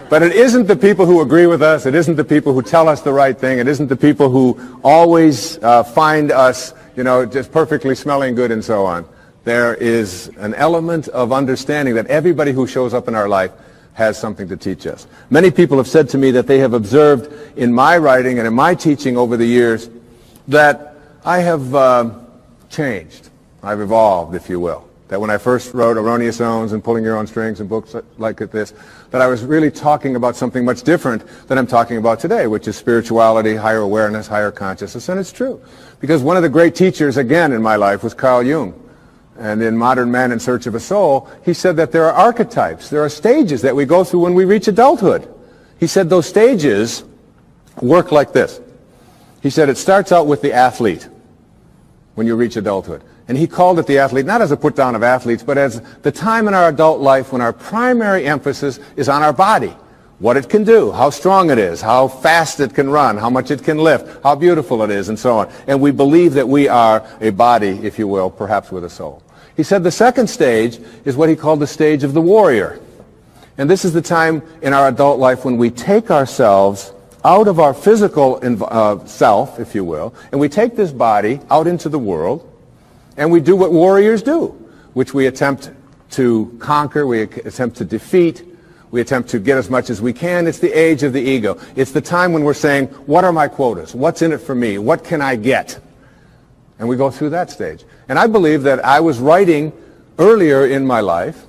But it isn't the people who agree with us. It isn't the people who tell us the right thing. It isn't the people who always find us, just perfectly smelling good and so on. There is an element of understanding that everybody who shows up in our life has something to teach us. Many people have said to me that they have observed in my writing and in my teaching over the years that I have changed. I've evolved, if you will. That when I first wrote Erroneous Zones and Pulling Your Own Strings and books like this, that I was really talking about something much different than I'm talking about today, which is spirituality, higher awareness, higher consciousness. And it's true. Because one of the great teachers, again, in my life was Carl Jung. And in Modern Man in Search of a Soul, he said that there are archetypes, there are stages that we go through when we reach adulthood. He said those stages work like this. He said it starts out with the athlete when you reach adulthood. And he called it the athlete, not as a put-down of athletes, but as the time in our adult life when our primary emphasis is on our body. What it can do, how strong it is, how fast it can run, how much it can lift, how beautiful it is, and so on. And we believe that we are a body, if you will, perhaps with a soul. He said the second stage is what he called the stage of the warrior. And this is the time in our adult life when we take ourselves out of our physical self, if you will, and we take this body out into the world, and we do what warriors do, which we attempt to conquer, we attempt to defeat, we attempt to get as much as we can. It's the age of the ego. It's the time when we're saying, what are my quotas? What's in it for me? What can I get? And we go through that stage. And I believe that I was writing earlier in my life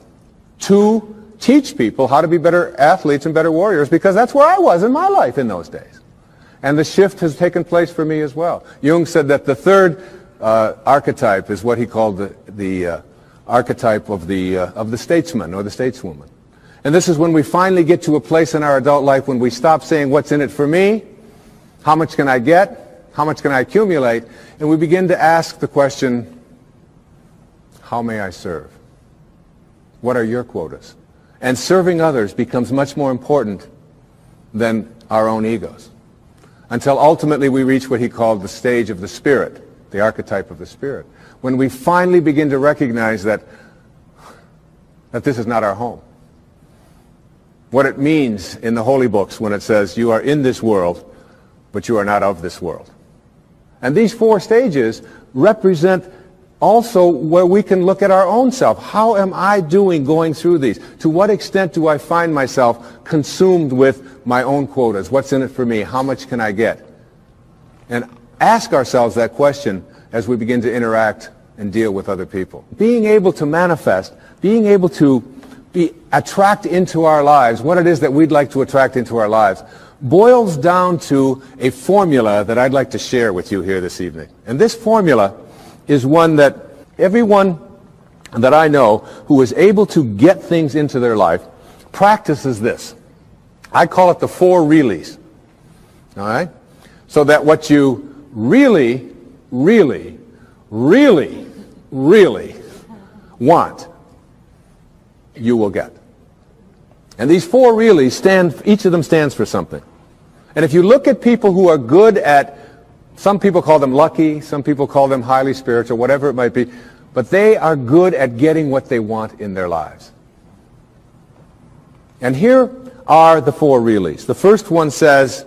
to teach people how to be better athletes and better warriors, because that's where I was in my life in those days. And the shift has taken place for me as well. Jung said that the third archetype is what he called the archetype of the statesman or the stateswoman. And this is when we finally get to a place in our adult life when we stop saying, what's in it for me? How much can I get? How much can I accumulate? And we begin to ask the question, how may I serve? What are your quotas? And serving others becomes much more important than our own egos. Until ultimately we reach what he called the stage of the spirit, the archetype of the spirit. When we finally begin to recognize that this is not our home. What it means in the holy books when it says, you are in this world, but you are not of this world. And these four stages represent also where we can look at our own self. How am I doing going through these? To what extent do I find myself consumed with my own quotas? What's in it for me? How much can I get? And ask ourselves that question as we begin to interact and deal with other people. Being able to manifest, being able to attract into our lives what it is that we'd like to attract into our lives boils down to a formula that I'd like to share with you here this evening. And this formula is one that everyone that I know who is able to get things into their life practices this. I call it the four reallys. All right? So that what you really, really, really, really want, you will get. And these four reallys each of them stands for something. And if you look at people who are good at, some people call them lucky, some people call them highly spiritual, whatever it might be, but they are good at getting what they want in their lives. And here are the four reallys. The first one says,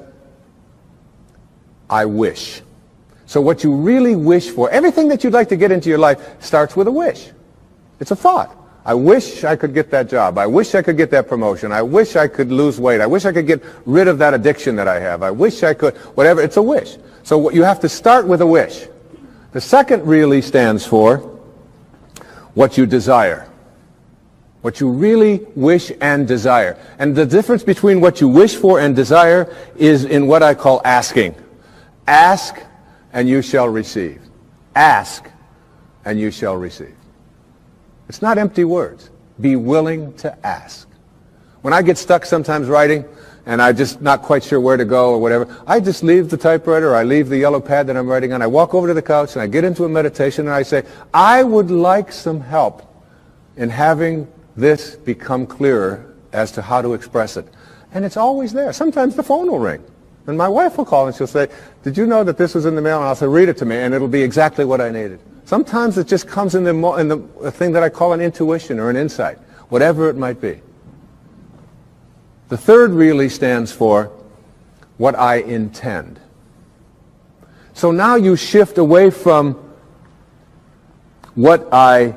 I wish. So what you really wish for, everything that you'd like to get into your life starts with a wish. It's a thought. I wish I could get that job. I wish I could get that promotion. I wish I could lose weight. I wish I could get rid of that addiction that I have. I wish I could, whatever. It's a wish. So you have to start with a wish. The second really stands for what you desire. What you really wish and desire. And the difference between what you wish for and desire is in what I call asking. Ask and you shall receive. Ask and you shall receive. It's not empty words. Be willing to ask. When I get stuck sometimes writing and I'm just not quite sure where to go or whatever, I just leave the typewriter or I leave the yellow pad that I'm writing on. I walk over to the couch and I get into a meditation and I say, I would like some help in having this become clearer as to how to express it. And it's always there. Sometimes the phone will ring. And my wife will call and she'll say, did you know that this was in the mail? And I'll say, read it to me, and it'll be exactly what I needed. Sometimes it just comes in the thing that I call an intuition or an insight, whatever it might be. The third really stands for what I intend. So now you shift away from what I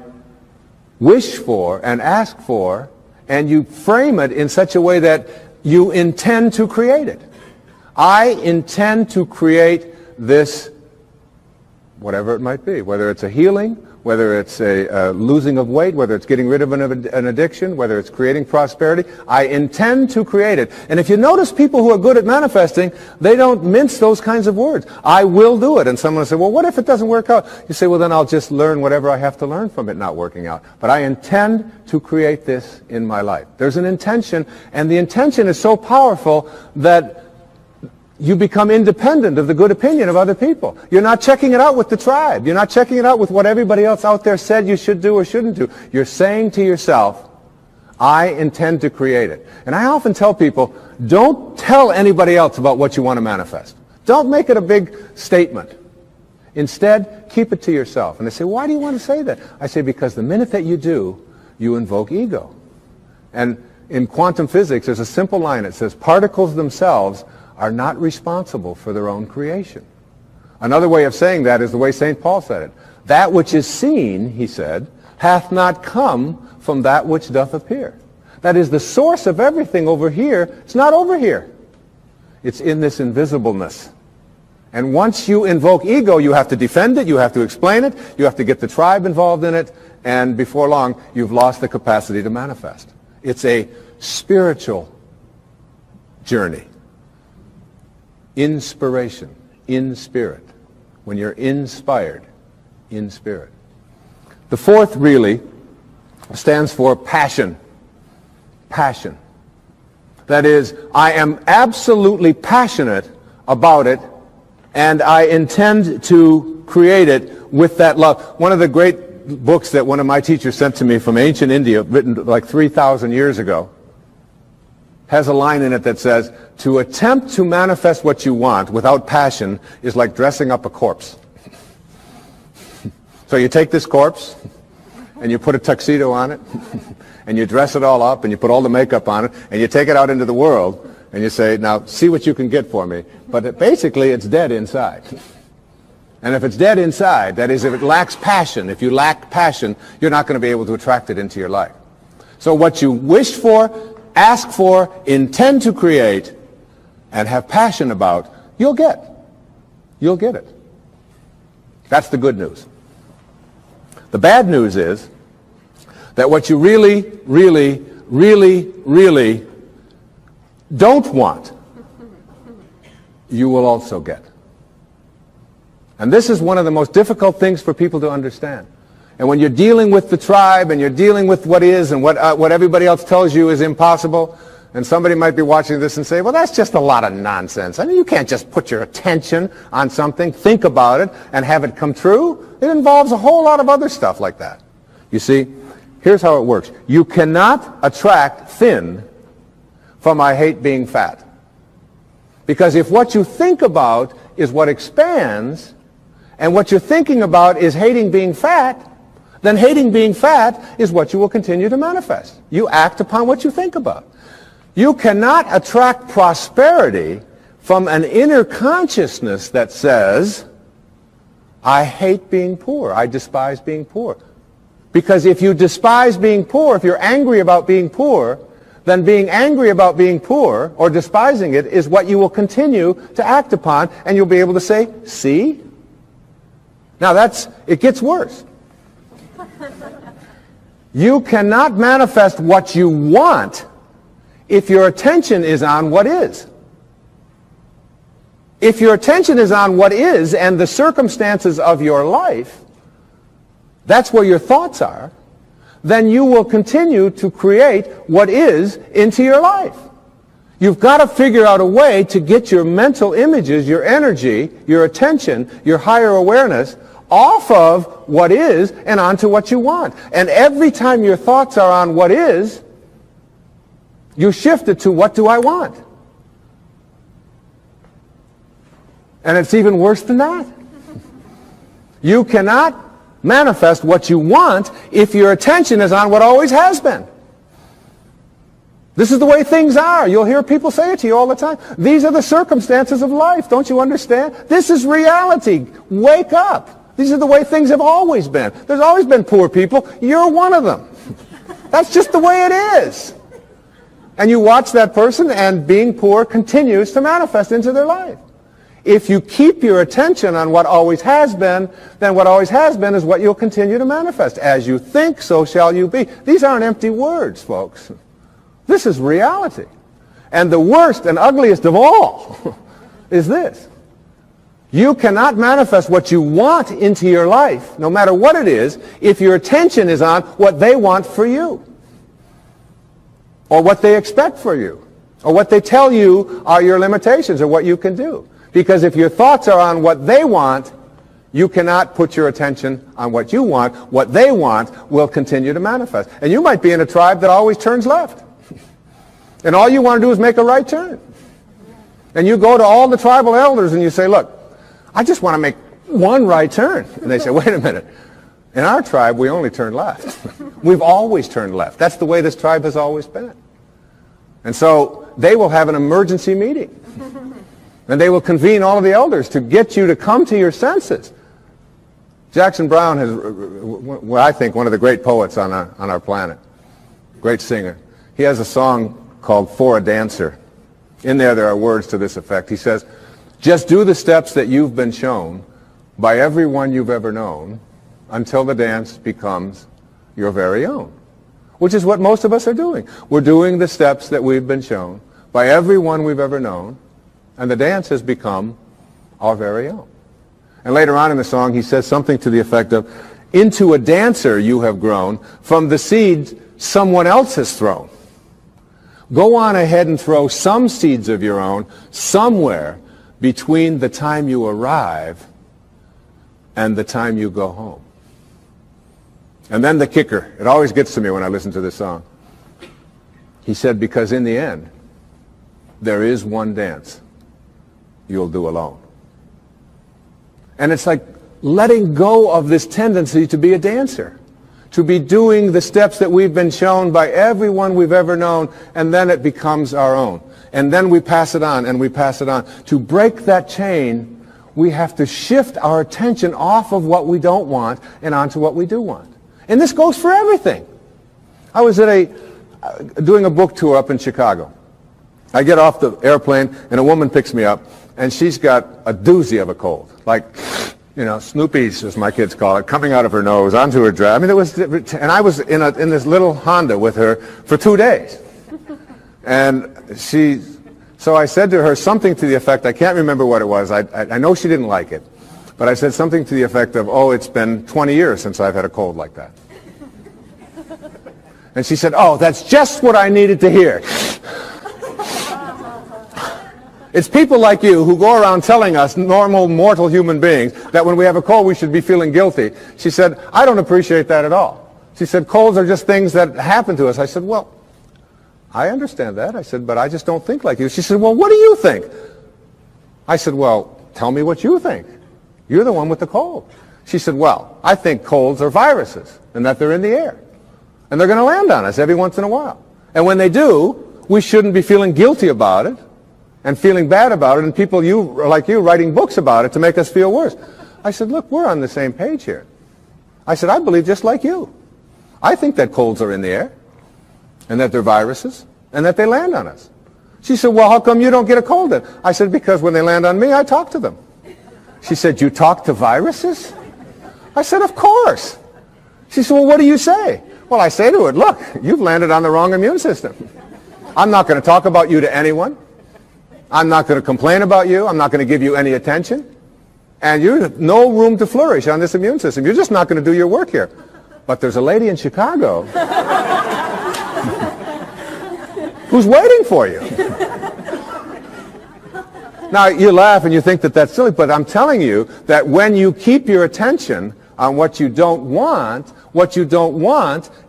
wish for and ask for, and you frame it in such a way that you intend to create it. I intend to create this, whatever it might be, whether it's a healing, whether it's a losing of weight, whether it's getting rid of an addiction, whether it's creating prosperity. I intend to create it. And if you notice people who are good at manifesting, they don't mince those kinds of words. I will do it. And someone will say, well, what if it doesn't work out? You say, well, then I'll just learn whatever I have to learn from it not working out. But I intend to create this in my life. There's an intention, and the intention is so powerful that you become independent of the good opinion of other people. You're not checking it out with the tribe. You're not checking it out with what everybody else out there said you should do or shouldn't do. You're saying to yourself, I intend to create it. And I often tell people, don't tell anybody else about what you want to manifest. Don't make it a big statement. Instead, keep it to yourself. And they say, why do you want to say that? I say, because the minute that you do, you invoke ego. And in quantum physics, there's a simple line. It says, particles themselves are not responsible for their own creation. Another way of saying that is the way St. Paul said it. That which is seen, he said, hath not come from that which doth appear. That is, the source of everything over here, it's not over here. It's in this invisibleness. And once you invoke ego, you have to defend it, you have to explain it, you have to get the tribe involved in it, and before long, you've lost the capacity to manifest. It's a spiritual journey. Inspiration, in spirit. When you're inspired, in spirit. The fourth really stands for passion. Passion. That is, I am absolutely passionate about it, and I intend to create it with that love. One of the great books that one of my teachers sent to me from ancient India, written like 3,000 years ago, has a line in it that says, to attempt to manifest what you want without passion is like dressing up a corpse. So you take this corpse, and you put a tuxedo on it, and you dress it all up, and you put all the makeup on it, and you take it out into the world, and you say, now see what you can get for me. But basically, it's dead inside. And if it's dead inside, that is, if it lacks passion, if you lack passion, you're not going to be able to attract it into your life. So what you wish for, ask for, intend to create, and have passion about, you'll get. You'll get it. That's the good news. The bad news is that what you really, really, really, really don't want, you will also get. And this is one of the most difficult things for people to understand. And when you're dealing with the tribe and you're dealing with what is and what everybody else tells you is impossible, and somebody might be watching this and say, well, that's just a lot of nonsense. I mean, you can't just put your attention on something, think about it, and have it come true. It involves a whole lot of other stuff like that. You see, here's how it works. You cannot attract thin from I hate being fat. Because if what you think about is what expands, and what you're thinking about is hating being fat, then hating being fat is what you will continue to manifest. You act upon what you think about. You cannot attract prosperity from an inner consciousness that says, I hate being poor, I despise being poor. Because if you despise being poor, if you're angry about being poor, then being angry about being poor or despising it is what you will continue to act upon, and you'll be able to say, see? Now it gets worse. You cannot manifest what you want if your attention is on what is. If your attention is on what is and the circumstances of your life, that's where your thoughts are, then you will continue to create what is into your life. You've got to figure out a way to get your mental images, your energy, your attention, your higher awareness off of what is and onto what you want. And every time your thoughts are on what is, you shift it to what do I want? And it's even worse than that. You cannot manifest what you want if your attention is on what always has been. This is the way things are. You'll hear people say it to you all the time. These are the circumstances of life. Don't you understand? This is reality. Wake up. These are the way things have always been. There's always been poor people. You're one of them. That's just the way it is. And you watch that person, and being poor continues to manifest into their life. If you keep your attention on what always has been, then what always has been is what you'll continue to manifest. As you think, so shall you be. These aren't empty words, folks. This is reality. And the worst and ugliest of all is this. You cannot manifest what you want into your life, no matter what it is, if your attention is on what they want for you, or what they expect for you, or what they tell you are your limitations or what you can do. Because if your thoughts are on what they want, you cannot put your attention on what you want. What they want will continue to manifest. And you might be in a tribe that always turns left. And all you want to do is make a right turn. And you go to all the tribal elders and you say, look, I just want to make one right turn. And they say, wait a minute. In our tribe, we only turn left. We've always turned left. That's the way this tribe has always been. And so they will have an emergency meeting. And they will convene all of the elders to get you to come to your senses. Jackson Browne is, well, I think, one of the great poets on our planet. Great singer. He has a song called For a Dancer. In there are words to this effect. He says, just do the steps that you've been shown by everyone you've ever known until the dance becomes your very own. Which is what most of us are doing. We're doing the steps that we've been shown by everyone we've ever known, and the dance has become our very own. And later on in the song, he says something to the effect of, into a dancer you have grown from the seeds someone else has thrown. Go on ahead and throw some seeds of your own somewhere between the time you arrive and the time you go home. And then the kicker, it always gets to me when I listen to this song. He said, because in the end, there is one dance you'll do alone. And it's like letting go of this tendency to be a dancer, to be doing the steps that we've been shown by everyone we've ever known, and then it becomes our own. And then we pass it on, and we pass it on. To break that chain, we have to shift our attention off of what we don't want and onto what we do want. And this goes for everything. I was doing a book tour up in Chicago. I get off the airplane, and a woman picks me up, and she's got a doozy of a cold. Like, you know, Snoopy's, as my kids call it, coming out of her nose, onto her dress. I mean, and I was in this little Honda with her for 2 days. And so I said to her something to the effect, I can't remember what it was. I know she didn't like it. But I said something to the effect of, oh, it's been 20 years since I've had a cold like that. And she said, oh, that's just what I needed to hear. It's people like you who go around telling us, normal, mortal human beings, that when we have a cold we should be feeling guilty. She said, I don't appreciate that at all. She said, colds are just things that happen to us. I said, well, I understand that. I said, but I just don't think like you. She said, well, what do you think? I said, well, tell me what you think. You're the one with the cold. She said, well, I think colds are viruses and that they're in the air. And they're going to land on us every once in a while. And when they do, we shouldn't be feeling guilty about it and feeling bad about it, and people like you writing books about it to make us feel worse. I said, look, we're on the same page here. I said, I believe just like you. I think that colds are in the air and that they're viruses and that they land on us. She said, well, how come you don't get a cold then? I said, because when they land on me, I talk to them. She said, you talk to viruses? I said, of course. She said, well, what do you say? Well, I say to it, look, you've landed on the wrong immune system. I'm not going to talk about you to anyone. I'm not going to complain about you. I'm not going to give you any attention. And you have no room to flourish on this immune system. You're just not going to do your work here. But there's a lady in Chicago who's waiting for you. Now, you laugh and you think that that's silly, but I'm telling you that when you keep your attention on what you don't want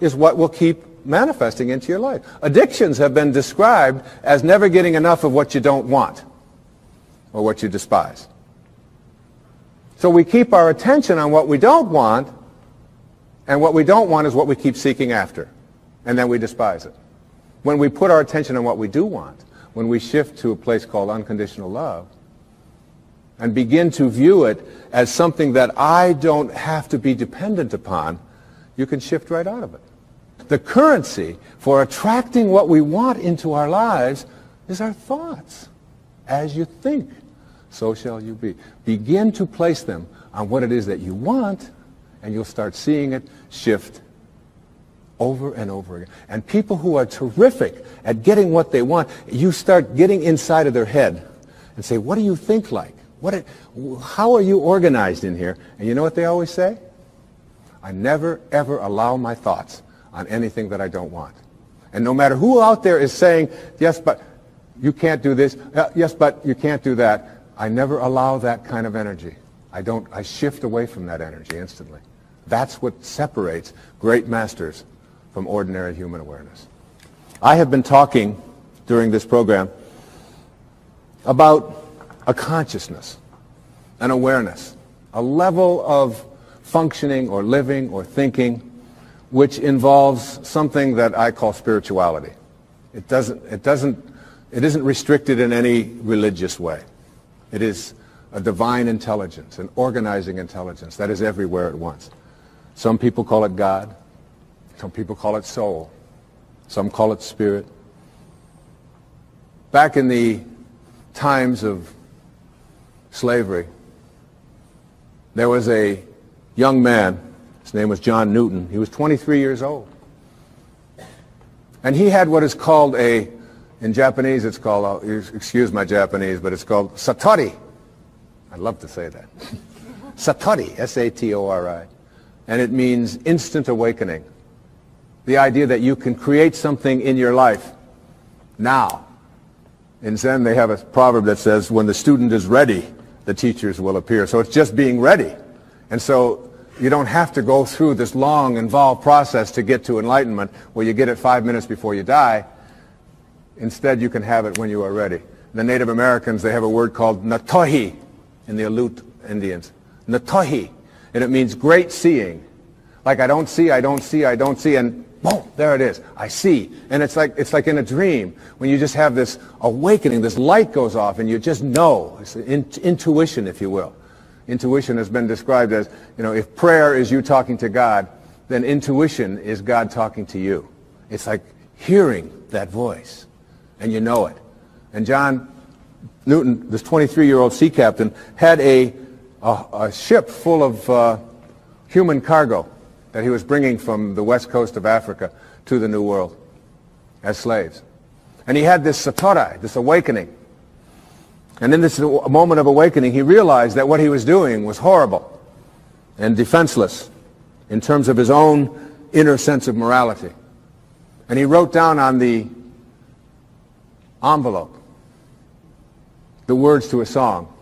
is what will keep manifesting into your life. Addictions have been described as never getting enough of what you don't want or what you despise. So we keep our attention on what we don't want, and what we don't want is what we keep seeking after, and then we despise it. When we put our attention on what we do want, when we shift to a place called unconditional love, and begin to view it as something that I don't have to be dependent upon, you can shift right out of it. The currency for attracting what we want into our lives is our thoughts. As you think, so shall you be. Begin to place them on what it is that you want, and you'll start seeing it shift over and over again. And people who are terrific at getting what they want, you start getting inside of their head and say, what do you think like? How are you organized in here? And you know what they always say? I never, ever allow my thoughts on anything that I don't want. And no matter who out there is saying, yes, but you can't do this, yes, but you can't do that, I never allow that kind of energy. I shift away from that energy instantly. That's what separates great masters from ordinary human awareness. I have been talking during this program about a consciousness, an awareness, a level of functioning or living or thinking which involves something that I call spirituality. It isn't restricted in any religious way. It is a divine intelligence, an organizing intelligence that is everywhere at once. Some people call it God. Some people call it soul. Some call it spirit. Back in the times of slavery, there was a young man, his name was John Newton. He was 23 years old. And he had what is called in Japanese it's called, excuse my Japanese, but it's called satori. I'd love to say that. Satori, S-A-T-O-R-I. And it means instant awakening. The idea that you can create something in your life now. In Zen, they have a proverb that says, when the student is ready, the teachers will appear. So it's just being ready. And so you don't have to go through this long, involved process to get to enlightenment where you get it 5 minutes before you die. Instead, you can have it when you are ready. The Native Americans, they have a word called natohi in the Aleut Indians. Natohi. And it means great seeing. Like I don't see, and boom, there it is. I see. And it's like in a dream when you just have this awakening, this light goes off and you just know. It's intuition, if you will. Intuition has been described as, if prayer is you talking to God, then intuition is God talking to you. It's like hearing that voice, and you know it. And John Newton, this 23-year-old sea captain, had a ship full of human cargo that he was bringing from the west coast of Africa to the New World as slaves. And he had this satori, this awakening. And in this moment of awakening, he realized that what he was doing was horrible and defenseless in terms of his own inner sense of morality. And he wrote down on the envelope the words to a song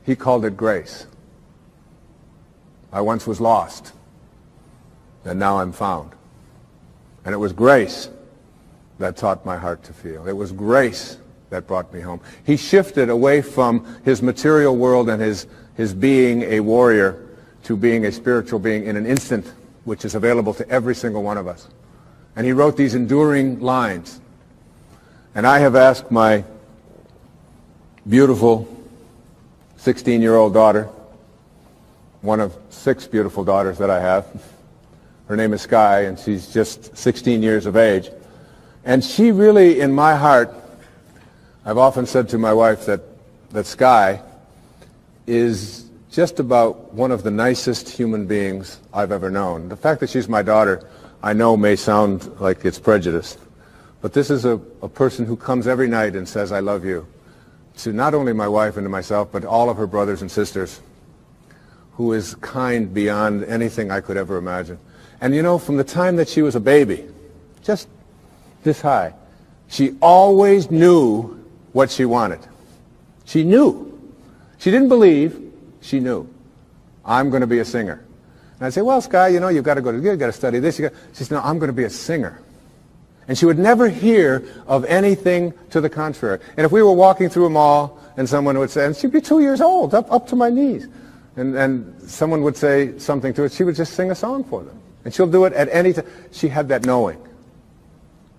he called it Grace. I once was lost, and now I'm found. And it was grace that taught my heart to feel. It was grace that brought me home. He shifted away from his material world and his being a warrior to being a spiritual being in an instant, which is available to every single one of us. And he wrote these enduring lines. And I have asked my beautiful 16-year-old daughter, one of 6 beautiful daughters that I have. Her name is Sky, and she's just 16 years of age. And she really, in my heart, I've often said to my wife that Sky is just about one of the nicest human beings I've ever known. The fact that she's my daughter, I know may sound like it's prejudice, but this is a person who comes every night and says, I love you, to not only my wife and to myself, but all of her brothers and sisters, who is kind beyond anything I could ever imagine. And from the time that she was a baby, just this high, she always knew what she wanted. She knew. She didn't believe, she knew. I'm going to be a singer. And I'd say, well, Sky, you've got to go to, you've got to study this. She said, no, I'm going to be a singer. And she would never hear of anything to the contrary. And if we were walking through a mall and someone would say, and she'd be 2 years old, up to my knees, and someone would say something to her, she would just sing a song for them. And she'll do it at any time. She had that knowing.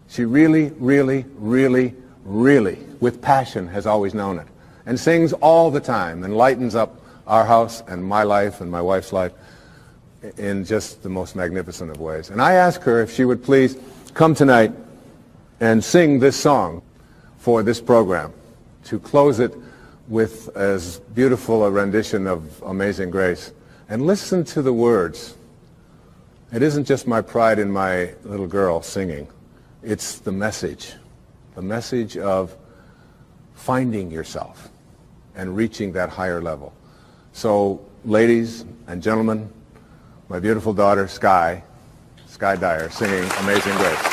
She really, really, really, really, with passion, has always known it. And sings all the time and lightens up our house and my life and my wife's life in just the most magnificent of ways. And I asked her if she would please come tonight and sing this song for this program, to close it with as beautiful a rendition of Amazing Grace. And listen to the words. It isn't just my pride in my little girl singing. It's the message of finding yourself and reaching that higher level. So, ladies and gentlemen, my beautiful daughter, Sky Dyer, singing Amazing Grace.